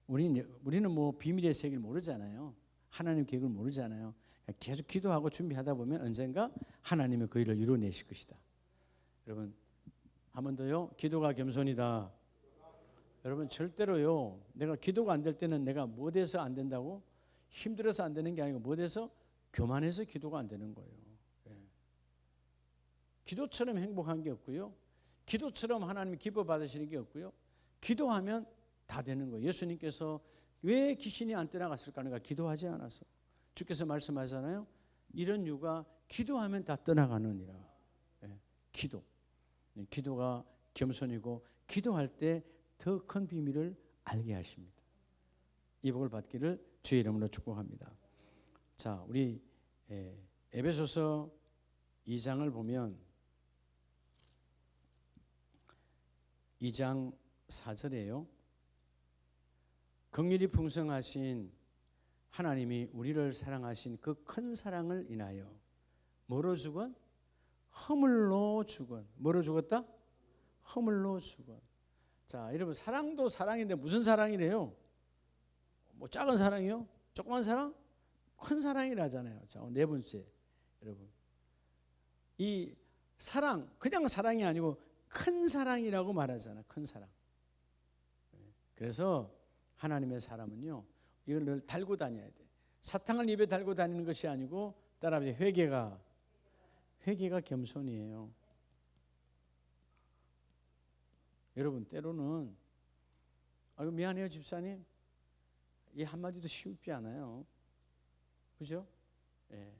Speaker 1: 우리는 뭐 비밀의 세계를 모르잖아요. 하나님 계획을 모르잖아요. 계속 기도하고 준비하다 보면 언젠가 하나님이 그 일을 이루어내실 것이다. 여러분 한 번 더요. 기도가 겸손이다. 여러분 절대로요. 내가 기도가 안 될 때는 내가 뭐 돼서 안 된다고? 힘들어서 안 되는 게 아니고 뭐 돼서? 교만해서 기도가 안 되는 거예요. 예. 기도처럼 행복한 게 없고요. 기도처럼 하나님이 기뻐 받으시는 게 없고요. 기도하면 다 되는 거예요. 예수님께서 왜 귀신이 안 떠나갔을까? 그러니까 기도하지 않아서. 주께서 말씀하잖아요. 이런 이유가 기도하면 다 떠나가느니라. 예. 기도. 기도가 겸손이고 기도할 때 더 큰 비밀을 알게 하십니다. 이 복을 받기를 주의 이름으로 축복합니다. 자, 우리 에베소서 2장을 보면 2장 4절이에요. 긍휼이 풍성하신 하나님이 우리를 사랑하신 그 큰 사랑을 인하여 뭐로 죽은? 허물로 죽은. 뭐로 죽었다? 허물로 죽은. 자, 여러분 사랑도 사랑인데 무슨 사랑이래요? 뭐 작은 사랑이요? 조그만 사랑? 큰 사랑이라잖아요. 자, 네 번째 여러분 이 사랑 그냥 사랑이 아니고 큰 사랑이라고 말하잖아요. 큰 사랑. 그래서 하나님의 사람은요 이걸 늘 달고 다녀야 돼. 사탕을 입에 달고 다니는 것이 아니고 따라서 회개가 겸손이에요. 여러분 때로는 아유 미안해요 집사님 이 한마디도 쉽지 않아요. 그죠? 예.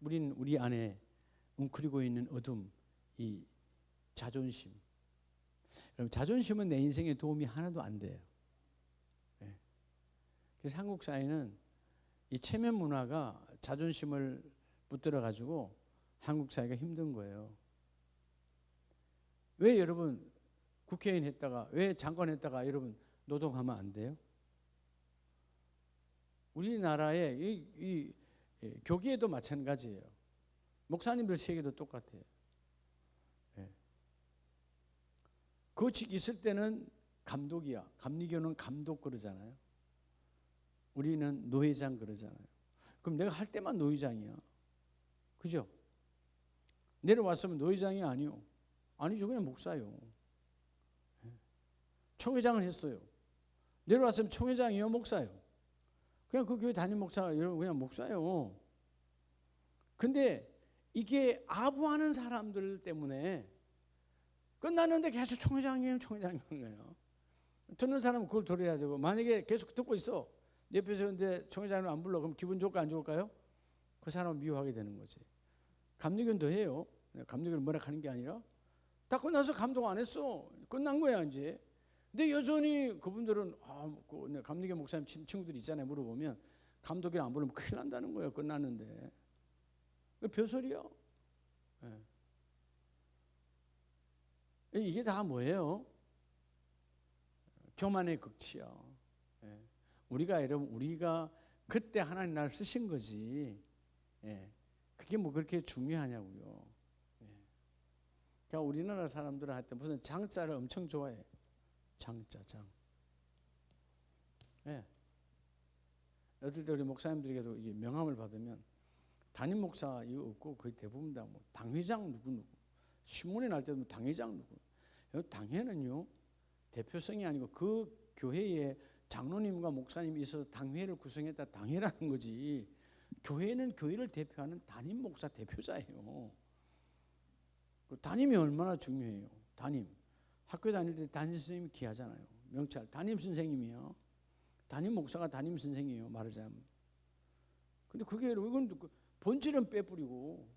Speaker 1: 우리 안에 웅크리고 있는 어둠, 이 자존심. 여러분 자존심은 내 인생에 도움이 하나도 안 돼요. 예. 그래서 한국 사회는 이 체면 문화가 자존심을 붙들어 가지고 한국 사회가 힘든 거예요. 왜 여러분 국회의원 했다가 왜 장관 했다가 여러분 노동하면 안 돼요? 우리나라의 이 교계에도 마찬가지예요. 목사님들 세계도 똑같아요. 예. 거직 있을 때는 감독이야. 감리교는 감독 그러잖아요. 우리는 노회장 그러잖아요. 그럼 내가 할 때만 노회장이야. 그죠? 내려왔으면 노회장이 아니요. 아니죠. 그냥 목사요. 예. 총회장을 했어요. 내려왔으면 총회장이요. 목사요. 그냥 그 교회 담임 목사가 여러분 그냥 목사예요. 근데 이게 아부하는 사람들 때문에 끝났는데 계속 총회장이에요. 듣는 사람은 그걸 들어야 되고 만약에 계속 듣고 있어. 옆에서 근데 총회장을 안 불러. 그럼 기분 좋을까 안 좋을까요? 그 사람을 미워하게 되는 거지. 감리교도 해요. 감리교를 뭐라 하는 게 아니라 다 끝나서 감동 안 했어. 끝난 거야 이제. 근데 여전히 그분들은 감리교 목사님 친구들 있잖아요. 물어보면 감독을 안 부르면 큰일 난다는 거예요. 끝났는데. 별소리야. 네. 이게 다 뭐예요? 교만의 극치야. 예. 우리가 그때 하나님 나를 쓰신 거지. 예. 그게 뭐 그렇게 중요하냐고요. 예. 그러니까 우리나라 사람들은 하여튼 무슨 장자를 엄청 좋아해. 장. 예. 어떨 때 우리 목사님들에게도 이게 명함을 받으면 담임 목사 이거 없고 거의 대부분 다 뭐 당회장 누구 신문에 날 때도 당회장 누구. 당회는요 대표성이 아니고 그 교회에 장로님과 목사님이 있어서 당회를 구성했다 당회라는 거지. 교회는 교회를 대표하는 담임 목사 대표자예요. 담임이 얼마나 중요해요. 담임. 학교 다닐 때 담임 선생님이 귀하잖아요. 명찰 담임 선생님이요. 담임 목사가 담임 선생이에요. 말하자면. 근데 그게 이건 본질은 빼뿌리고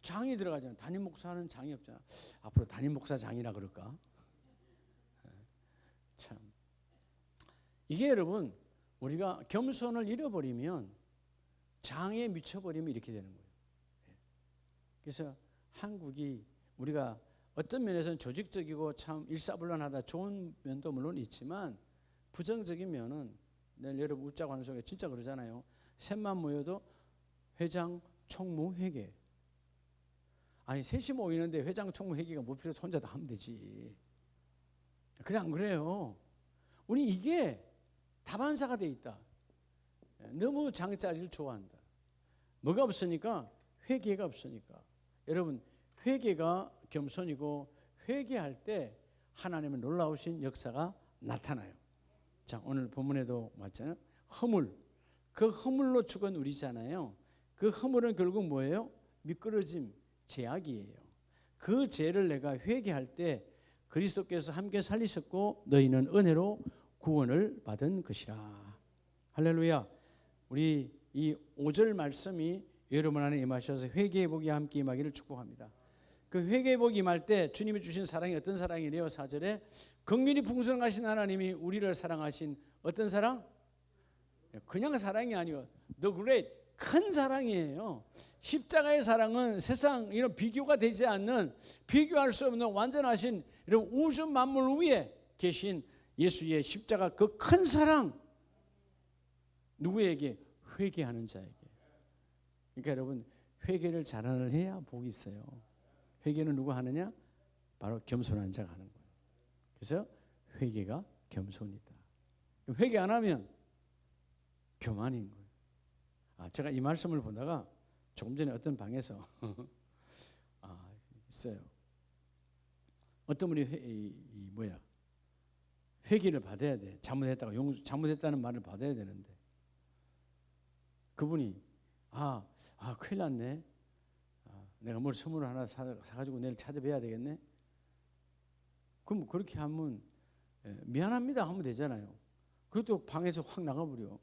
Speaker 1: 장이 들어가잖아요. 담임 목사는 장이 없잖아. 앞으로 담임 목사 장이라 그럴까? 참. 이게 여러분 우리가 겸손을 잃어버리면 장에 미쳐버리면 이렇게 되는 거예요. 그래서 한국이 우리가 어떤 면에서는 조직적이고 참 일사불란하다 좋은 면도 물론 있지만 부정적인 면은 내일 여러분 웃자고 하는 속에 진짜 그러잖아요. 셋만 모여도 회장, 총무, 회계. 아니 셋이 모이는데 회장, 총무, 회계가 뭐 필요해서 혼자 다 하면 되지. 그래 안 그래요? 우리 이게 다반사가 돼 있다. 너무 장자리를 좋아한다. 뭐가 없으니까? 회개가 없으니까. 여러분 회개가 겸손이고 회개할 때 하나님의 놀라우신 역사가 나타나요. 자 오늘 본문에도 맞잖아요. 허물. 그 허물로 죽은 우리잖아요. 그 허물은 결국 뭐예요? 미끄러짐, 죄악이에요. 그 죄를 내가 회개할 때 그리스도께서 함께 살리셨고 너희는 은혜로 구원을 받은 것이라. 할렐루야. 우리 이 5절 말씀이 여러분 안에 임하셔서 회개의 복이 함께 임하기를 축복합니다. 그 회개의 복이 임할 때 주님이 주신 사랑이 어떤 사랑이래요? 4절에 긍휼이 풍성하신 하나님이 우리를 사랑하신 어떤 사랑? 그냥 사랑이 아니고 The Great, 큰 사랑이에요. 십자가의 사랑은 세상 이런 비교가 되지 않는 비교할 수 없는 완전하신 이런 우주 만물 위에 계신 예수의 십자가 그 큰 사랑 누구에게? 회개하는 자에게. 그러니까 여러분 회개를 잘하는 해야 복이 있어요. 회개는 누가 하느냐? 바로 겸손한 자가 하는 거예요. 그래서 회개가 겸손이다. 회개 안 하면 교만인 거예요. 제가 이 말씀을 보다가 조금 전에 어떤 방에서 있어요. 어떤 분이 회개를 받아야 돼. 잘못했다는 말을 받아야 되는데 그분이 큰일 났네. 내가 뭘 선물 하나 사가지고 내일 찾아뵈야 되겠네. 그럼 그렇게 하면 미안합니다 하면 되잖아요. 그것도 방에서 확 나가버려.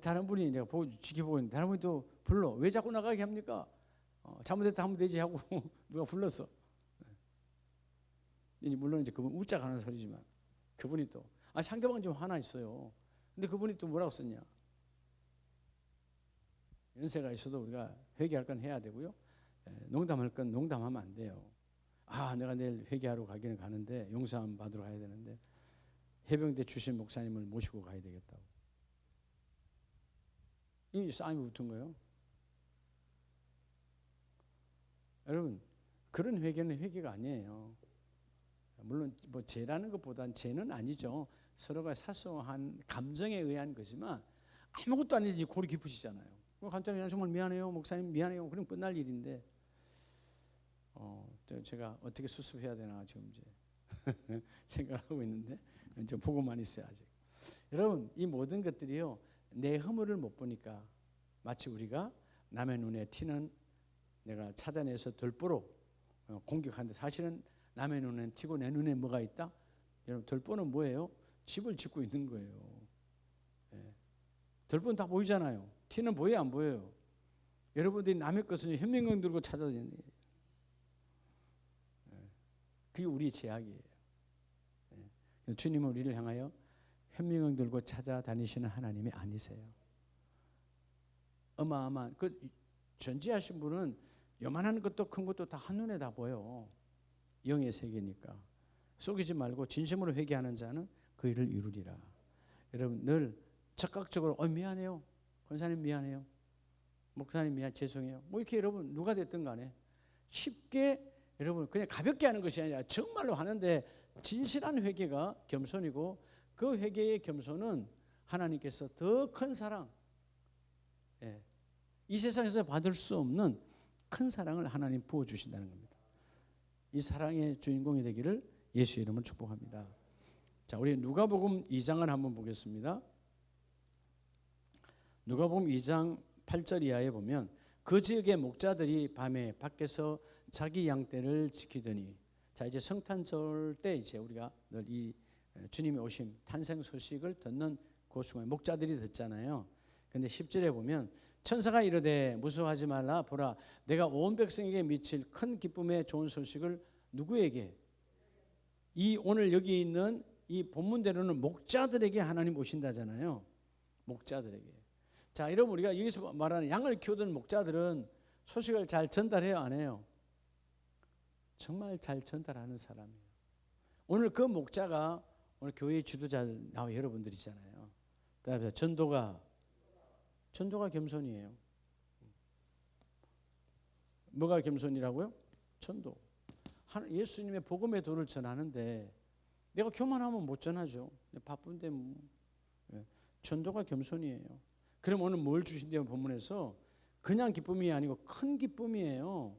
Speaker 1: 다른 분이 내가 지켜보고 있는데 다른 분이 또 불러. 왜 자꾸 나가게 합니까? 잘못했다 하면 되지 하고 누가 불렀어. 물론 이제 그분 웃자고 하는 소리지만 그분이 또 상대방은 좀 화나 있어요. 근데 그분이 또 뭐라고 썼냐? 연세가 있어도 우리가 회개할 건 해야 되고요. 농담할 건 농담하면 안 돼요. 내가 내일 회개하러 가기는 가는데 용서함 받으러 가야 되는데 해병대 출신 목사님을 모시고 가야 되겠다고. 이 싸움이 붙은 거예요. 여러분 그런 회개는 회개가 아니에요. 물론 뭐 죄라는 것보다는 죄는 아니죠. 서로가 사소한 감정에 의한 거지만 아무것도 아니지 골이 깊으시잖아요. 간단히 정말 미안해요 목사님 미안해요 그럼 끝날 일인데 제가 어떻게 수습해야 되나 지금 이제 생각하고 있는데 이제 보고만 있어요 아직. 여러분 이 모든 것들이요 내 허물을 못 보니까 마치 우리가 남의 눈에 튀는 내가 찾아내서 덜보로 공격하는데 사실은 남의 눈엔 튀고 내 눈에 뭐가 있다? 여러분 덜보는 뭐예요? 집을 짓고 있는 거예요. 덜보는 다 보이잖아요. 티는 보여요 안 보여요? 여러분들이 남의 것을 현명경 들고 찾아다니는 그게 우리의 죄악이에요. 주님은 우리를 향하여 현명경 들고 찾아다니시는 하나님이 아니세요. 어마어마한 그 전지하신 분은 요만한 것도 큰 것도 다 한눈에 다 보여. 영의 세계니까. 속이지 말고 진심으로 회개하는 자는 그 일을 이루리라. 여러분 늘 적극적으로 미안해요. 권사님 미안해요. 목사님 미안 죄송해요. 뭐 이렇게 여러분 누가 됐든 간에 쉽게 여러분 그냥 가볍게 하는 것이 아니라 정말로 하는데 진실한 회개가 겸손이고 그 회개의 겸손은 하나님께서 더 큰 사랑, 이 세상에서 받을 수 없는 큰 사랑을 하나님 부어주신다는 겁니다. 이 사랑의 주인공이 되기를 예수의 이름으로 축복합니다. 자, 우리 누가복음 2장을 한번 보겠습니다. 누가복음 2장 8절 이하에 보면 그 지역의 목자들이 밤에 밖에서 자기 양떼를 지키더니, 자 이제 성탄절 때 이제 우리가 늘 이 주님이 오심 탄생 소식을 듣는 그 순간 목자들이 듣잖아요. 근데 10절에 보면 천사가 이르되 무서워하지 말라, 보라 내가 온 백성에게 미칠 큰 기쁨의 좋은 소식을 누구에게? 이 오늘 여기 있는 이 본문대로는 목자들에게 하나님 오신다잖아요. 목자들에게. 자, 여러분 우리가 여기서 말하는 양을 키우던 목자들은 소식을 잘 전달해요, 안 해요? 정말 잘 전달하는 사람이에요. 오늘 그 목자가 오늘 교회 지도자 나와 여러분들이잖아요. 그다음에 전도가 겸손이에요. 뭐가 겸손이라고요? 전도. 예수님의 복음의 도를 전하는데 내가 교만하면 못 전하죠. 바쁜데 뭐. 전도가 겸손이에요. 그럼 오늘 뭘 주신대요? 본문에서 그냥 기쁨이 아니고 큰 기쁨이에요.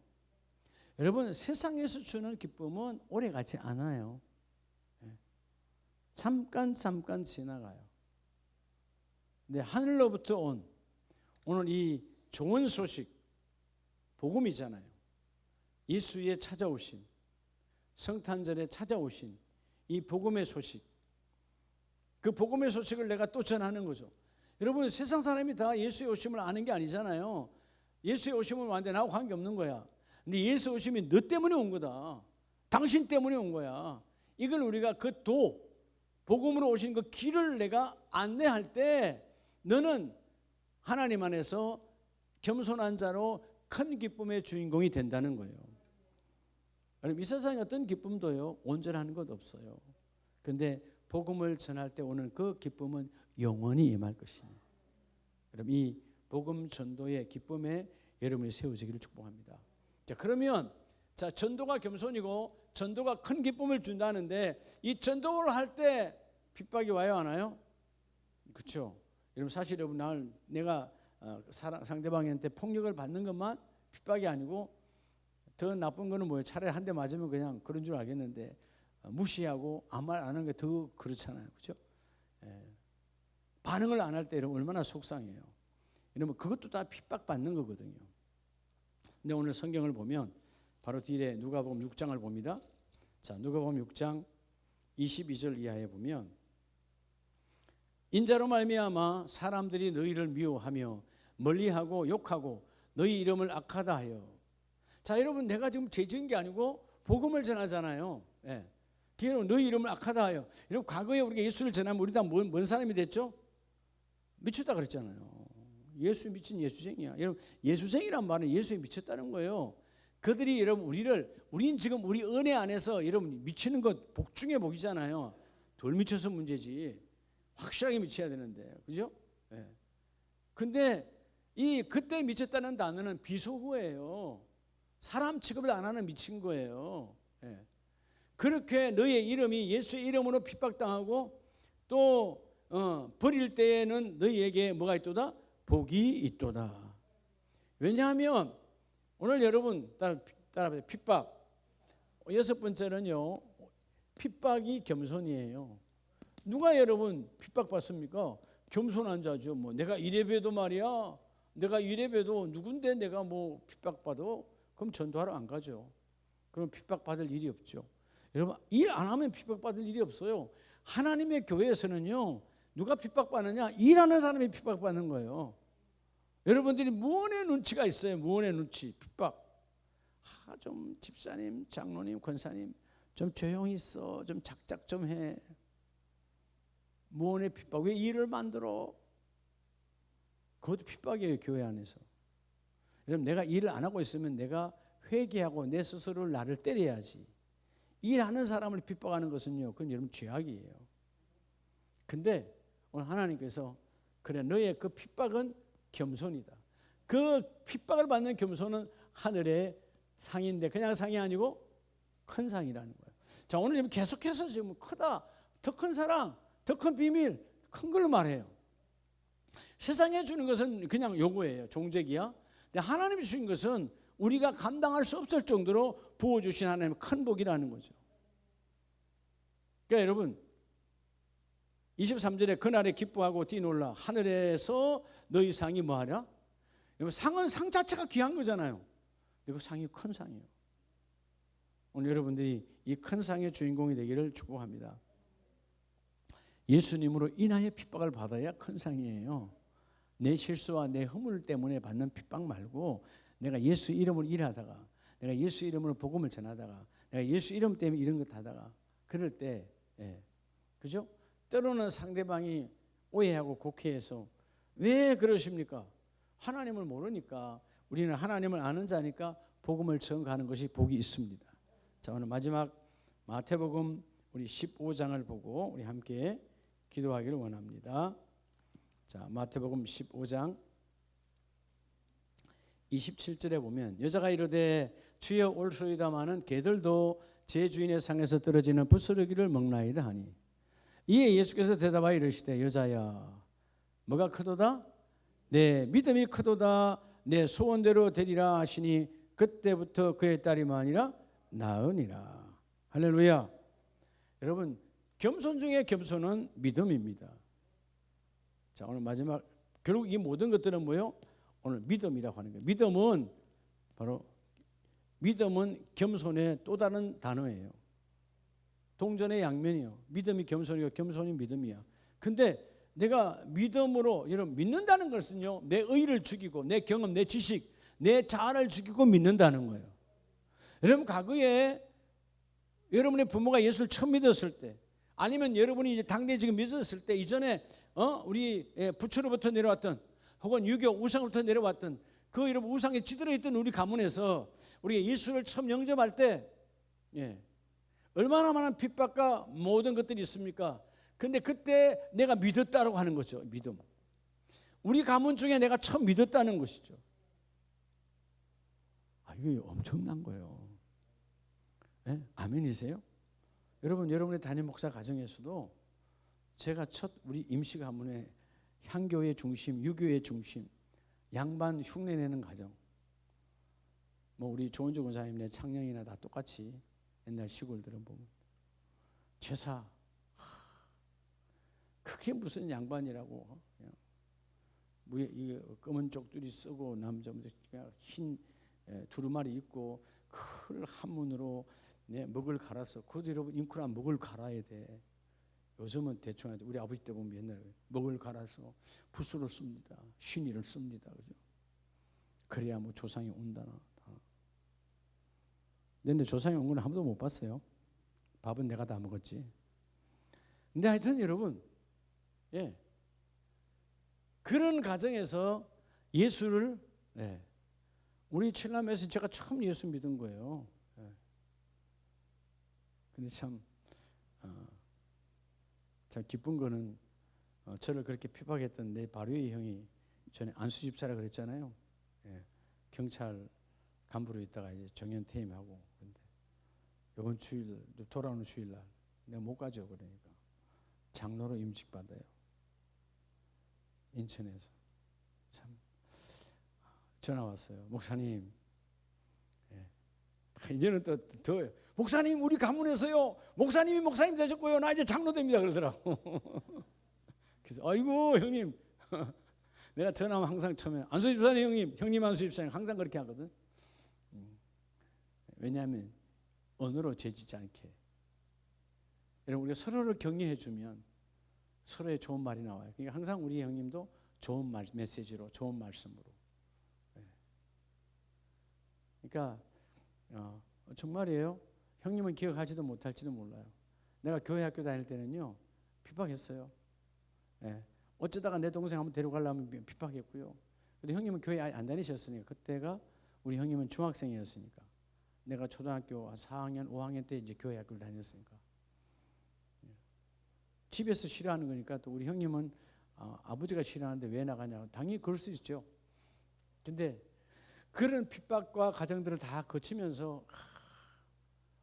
Speaker 1: 여러분 세상에서 주는 기쁨은 오래가지 않아요. 잠깐 지나가요. 근데 하늘로부터 온 오늘 이 좋은 소식 복음이잖아요. 예수의 찾아오신 성탄절에 찾아오신 이 복음의 소식, 그 복음의 소식을 내가 또 전하는 거죠. 여러분 세상 사람이 다 예수의 오심을 아는 게 아니잖아요. 예수의 오심을 왔는데 나하고 관계없는 거야. 근데 예수 오심이 너 때문에 온 거다. 당신 때문에 온 거야. 이걸 우리가 그 복음으로 오신 그 길을 내가 안내할 때 너는 하나님 안에서 겸손한 자로 큰 기쁨의 주인공이 된다는 거예요. 여러분 이 세상에 어떤 기쁨도요 온전한 것 없어요. 그런데 복음을 전할 때 오는 그 기쁨은 영원히 임할 것입니다. 여러분 이 복음 전도의 기쁨에 여러분이 세워지기를 축복합니다. 자, 그러면 자 전도가 겸손이고 전도가 큰 기쁨을 준다는데 이 전도를 할 때 핍박이 와요, 안 와요? 그렇죠. 여러분 사실 여러분 내가 상대방한테 폭력을 받는 것만 핍박이 아니고 더 나쁜 거는 뭐예요? 차라리 한 대 맞으면 그냥 그런 줄 알겠는데 무시하고 아무 말 안 하는 게 더 그렇잖아요, 그렇죠? 반응을 안 할 때 여러분 얼마나 속상해요. 이러면 그것도 다 핍박받는 거거든요. 근데 오늘 성경을 보면 바로 뒤에 누가복음 6장을 봅니다. 자, 누가복음 6장 22절 이하에 보면 인자로 말미암아 사람들이 너희를 미워하며 멀리하고 욕하고 너희 이름을 악하다 하여. 자, 여러분 내가 지금 죄 지은 게 아니고 복음을 전하잖아요. 예. 너희 이름을 악하다 하여. 여러분 과거에 우리가 예수를 전하면 우리 다 뭔 사람이 됐죠? 미쳤다 그랬잖아요. 예수 미친 예수쟁이야. 여러분 예수쟁이란 말은 예수에 미쳤다는 거예요. 그들이 여러분 우린 지금 우리 은혜 안에서 여러분 미치는 것 복 중에 복이잖아요. 덜 미쳐서 문제지. 확실하게 미쳐야 되는데, 그죠? 예. 근데 그때 미쳤다는 단어는 비속어예요. 사람 취급을 안 하는 미친 거예요. 예. 그렇게 너의 이름이 예수의 이름으로 핍박당하고 또 버릴 때에는 너희에게 뭐가 있도다? 복이 있도다. 왜냐하면 오늘 여러분 따라하세요. 핍박. 여섯 번째는요. 핍박이 겸손이에요. 누가 여러분 핍박받습니까? 겸손한 자죠. 뭐 내가 이래봬도 말이야. 내가 이래봬도 누군데 내가 뭐 핍박받아? 그럼 전도하러 안 가죠. 그럼 핍박받을 일이 없죠. 여러분 일 안 하면 핍박받을 일이 없어요. 하나님의 교회에서는요. 누가 핍박받느냐? 일하는 사람이 핍박받는 거예요. 여러분들이 무언의 눈치가 있어요. 무언의 눈치. 핍박. 좀 집사님, 장로님, 권사님 좀 조용히 있어. 좀 작작 좀 해. 무언의 핍박. 왜 일을 만들어? 그것도 핍박이에요. 교회 안에서. 여러분 내가 일을 안 하고 있으면 내가 회개하고 내 스스로를 나를 때려야지. 일하는 사람을 핍박하는 것은요, 그건 여러분 죄악이에요. 근데 오늘 하나님께서 그래, 너의 그 핍박은 겸손이다. 그 핍박을 받는 겸손은 하늘의 상인데 그냥 상이 아니고 큰 상이라는 거예요. 자, 오늘 지금 계속해서 지금 크다, 더 큰 사랑, 더 큰 비밀, 큰 걸로 말해요. 세상에 주는 것은 그냥 요거예요. 종재기야. 근데 하나님이 주신 것은 우리가 감당할 수 없을 정도로 부어주신 하나님의 큰 복이라는 거죠. 그러니까 여러분 23절에 그날에 기뻐하고 뛰놀라 하늘에서 너희 상이 뭐하랴? 상은 상 자체가 귀한 거잖아요. 근데 그 상이 큰 상이에요. 오늘 여러분들이 이 큰 상의 주인공이 되기를 축복합니다. 예수님으로 인하여 핍박을 받아야 큰 상이에요. 내 실수와 내 허물 때문에 받는 핍박 말고 내가 예수 이름으로 일하다가, 내가 예수 이름으로 복음을 전하다가, 내가 예수 이름 때문에 이런 것 하다가 그럴 때, 그죠? 때로는 상대방이 오해하고 곡해해서 왜 그러십니까? 하나님을 모르니까, 우리는 하나님을 아는 자니까 복음을 전가하는 것이 복이 있습니다. 자, 오늘 마지막 마태복음 우리 15장을 보고 우리 함께 기도하기를 원합니다. 자, 마태복음 15장 27절에 보면 여자가 이르되 주여 올소이다마는 개들도 제 주인의 상에서 떨어지는 부스러기를 먹나이다 하니, 이에 예수께서 대답하여 이르시되 여자야 뭐가 크도다? 내 믿음이 크도다. 내 소원대로 되리라 하시니 그때부터 그의 딸이 아니라 나으니라. 할렐루야. 여러분, 겸손 중에 겸손은 믿음입니다. 자, 오늘 마지막, 결국 이 모든 것들은 뭐요? 오늘 믿음이라고 하는 거예요. 믿음은 바로, 믿음은 겸손의 또 다른 단어예요. 동전의 양면이요. 믿음이 겸손이고 겸손이 믿음이야. 근데 내가 믿음으로, 여러분, 믿는다는 것은요, 내 의를 죽이고 내 경험, 내 지식, 내 자아를 죽이고 믿는다는 거예요. 여러분, 과거에 여러분의 부모가 예수를 처음 믿었을 때, 아니면 여러분이 이제 당대에 지금 믿었을 때, 이전에 우리 부처로부터 내려왔던, 혹은 유교 우상으로부터 내려왔던 그 여러분 우상에 찌들어 있던 우리 가문에서 우리가 예수를 처음 영접할 때, 얼마나 많은 핍박과 모든 것들이 있습니까? 근데 그때 내가 믿었다라고 하는 거죠. 믿음. 우리 가문 중에 내가 처음 믿었다는 것이죠. 이게 엄청난 거예요. 아멘이세요? 여러분, 여러분의 담임 목사 가정에서도 제가 첫 우리 임시 가문의 향교의 중심, 유교의 중심, 양반 흉내내는 가정, 뭐 우리 조은주 권사님네 창녕이나 다 똑같이 옛날 시골들은 보면 제사, 그게 무슨 양반이라고, 이게 검은 쪽두리 쓰고 남자분들 흰 두루마리 입고 큰 한문으로 먹을 갈아서, 그것도 여러분 잉크나 먹을 갈아야 돼. 요즘은 대충 하지. 우리 아버지 때 보면 옛날에 먹을 갈아서 붓으로 씁니다. 신의를 씁니다. 그죠? 그래야 뭐 조상이 온다나. 근데 조상이 온 건 한 번도 못 봤어요. 밥은 내가 다 먹었지. 근데 하여튼 여러분, 그런 가정에서 예수를, 우리 칠남에서 제가 처음 예수 믿은 거예요. 근데 참 기쁜 거는 저를 그렇게 핍박했던 내 바로의 형이 전에 안수집사라 그랬잖아요. 경찰 간부로 있다가 이제 정년 퇴임하고, 근데 이번 주일, 돌아오는 주일날 내가 못 가죠. 그러니까 장로로 임직받아요. 인천에서. 참 전화 왔어요. 목사님, 이제는 또 더, 목사님 우리 가문에서요, 목사님이 목사님 되셨고요, 나 이제 장로 됩니다 그러더라고. 그래서 아이고 형님, 내가 전화하면 항상 처음에 안수집사님 형님 안수집사님 항상 그렇게 하거든. 왜냐하면 언어로 재지지 않게. 여러분, 우리가 서로를 격려해 주면 서로의 좋은 말이 나와요. 그러니까 항상 우리 형님도 좋은 말, 메시지로, 좋은 말씀으로. 그러니까 정말이에요. 형님은 기억하지도 못할지도 몰라요. 내가 교회 학교 다닐 때는요, 핍박했어요. 어쩌다가 내 동생 한번 데려가려면 핍박했고요. 근데 형님은 교회 안 다니셨으니까, 그때가 우리 형님은 중학생이었으니까 내가 초등학교 4학년, 5학년 때 이제 교회 학교를 다녔으니까. 집에서 싫어하는 거니까 또 우리 형님은 아버지가 싫어하는데 왜 나가냐고. 당연히 그럴 수 있죠. 근데 그런 핍박과 가정들을 다 거치면서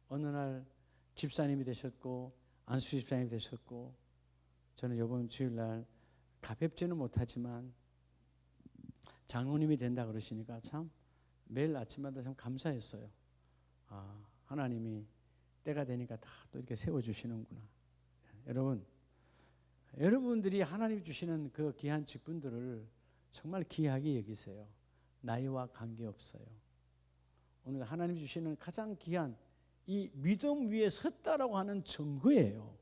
Speaker 1: 어느 날 집사님이 되셨고 안수 집사님이 되셨고 저는 이번 주일날 가볍지는 못하지만 장로님이 된다 그러시니까 참 매일 아침마다 참 감사했어요. 하나님이 때가 되니까 다 또 이렇게 세워주시는구나. 여러분들이 하나님이 주시는 그 귀한 직분들을 정말 귀하게 여기세요. 나이와 관계없어요. 오늘 하나님이 주시는 가장 귀한 이 믿음 위에 섰다라고 하는 증거예요.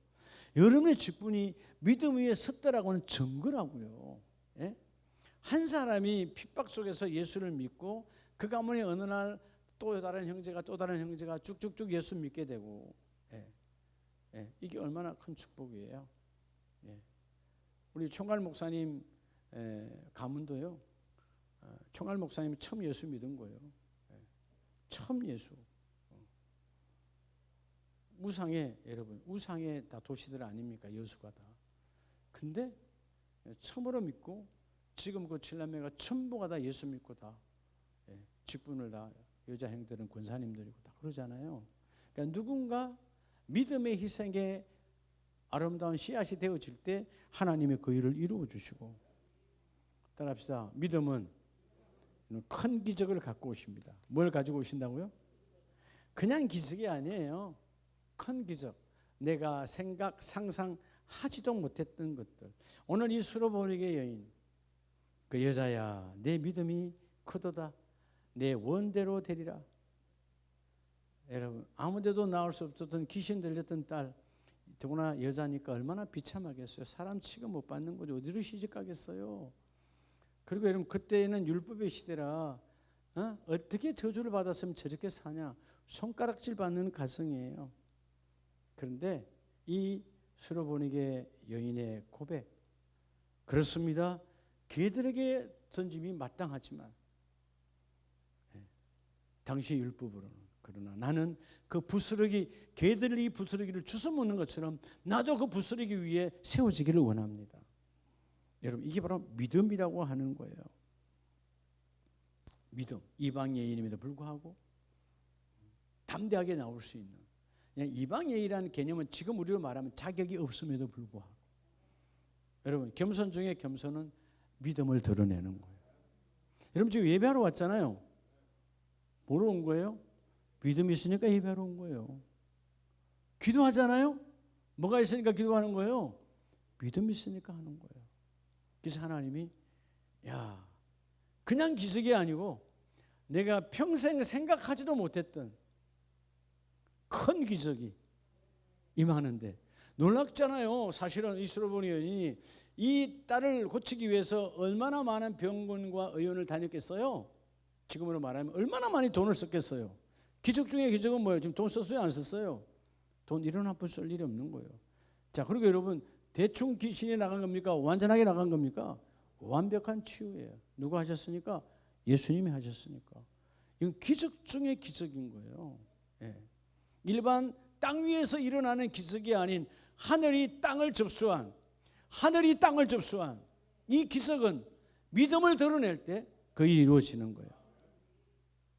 Speaker 1: 여러분의 직분이 믿음 위에 섰다라고 하는 증거라고요. 예? 한 사람이 핍박 속에서 예수를 믿고 그 가문에 어느 날 또 다른 형제가 쭉쭉쭉 예수 믿게 되고 이게 얼마나 큰 축복이에요. 우리 총괄 목사님 가문도요. 총괄 목사님이 처음 예수 믿은 거예요. 처음 예수. 여러분 우상의 다 도시들 아닙니까? 여수가 다. 근데 처음으로 믿고 지금 그 칠남매가 전부가 다 예수 믿고 다 직분을 다 여자 형들은 권사님들이고 다 그러잖아요. 그러니까 누군가 믿음의 희생에 아름다운 씨앗이 되어질 때 하나님의 그 일을 이루어 주시고 따라합시다. 믿음은 큰 기적을 갖고 오십니다. 뭘 가지고 오신다고요? 그냥 기적이 아니에요. 큰 기적. 내가 생각, 상상하지도 못했던 것들. 오늘 이 수로보니게 여인 그 여자야 내 믿음이 크도다. 내 원대로 되리라. 여러분 아무데도 나올 수 없었던 귀신 들렸던 딸 더구나 여자니까 얼마나 비참하겠어요. 사람 취급 못 받는 거죠. 어디로 시집 가겠어요. 그리고 여러분 그때는 율법의 시대라 어떻게 저주를 받았으면 저렇게 사냐. 손가락질 받는 가정이에요. 그런데 이 수로보니게 여인의 고백 그렇습니다. 걔들에게 던짐이 마땅하지만 당시 율법으로는 그러나 나는 그 부스러기 걔들이 이 부스러기를 주워 먹는 것처럼 나도 그 부스러기 위에 세워지기를 원합니다. 여러분 이게 바로 믿음이라고 하는 거예요. 믿음. 이방 여인임에도 불구하고 담대하게 나올 수 있는 그냥 이방 여인이라는 개념은 지금 우리로 말하면 자격이 없음에도 불구하고 여러분 겸손 중에 겸손은 믿음을 드러내는 거예요. 여러분 지금 예배하러 왔잖아요. 뭐로 온 거예요? 믿음이 있으니까 예배하러 온 거예요. 기도하잖아요. 뭐가 있으니까 기도하는 거예요? 믿음이 있으니까 하는 거예요. 그래서 하나님이 그냥 기적이 아니고 내가 평생 생각하지도 못했던 큰 기적이 임하는데 놀랍잖아요. 사실은 이 수로보니 여인이 이 딸을 고치기 위해서 얼마나 많은 병원과 의원을 다녔겠어요? 지금으로 말하면 얼마나 많이 돈을 썼겠어요? 기적 중에 기적은 뭐예요? 지금 돈 썼어요? 안 썼어요? 돈 1원 한 푼 쓸 일이 없는 거예요. 자, 그리고 여러분 대충 귀신이 나간 겁니까? 완전하게 나간 겁니까? 완벽한 치유예요. 누가 하셨으니까? 예수님이 하셨으니까. 이건 기적 중에 기적인 거예요. 일반 땅 위에서 일어나는 기적이 아닌 하늘이 땅을 접수한 이 기적은 믿음을 드러낼 때 그 일이 이루어지는 거예요.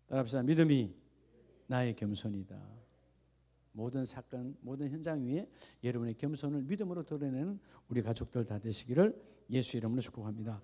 Speaker 1: 따라합시다. 믿음이 나의 겸손이다. 모든 사건, 모든 현장 위에 여러분의 겸손을 믿음으로 드러내는 우리 가족들 다 되시기를 예수 이름으로 축복합니다.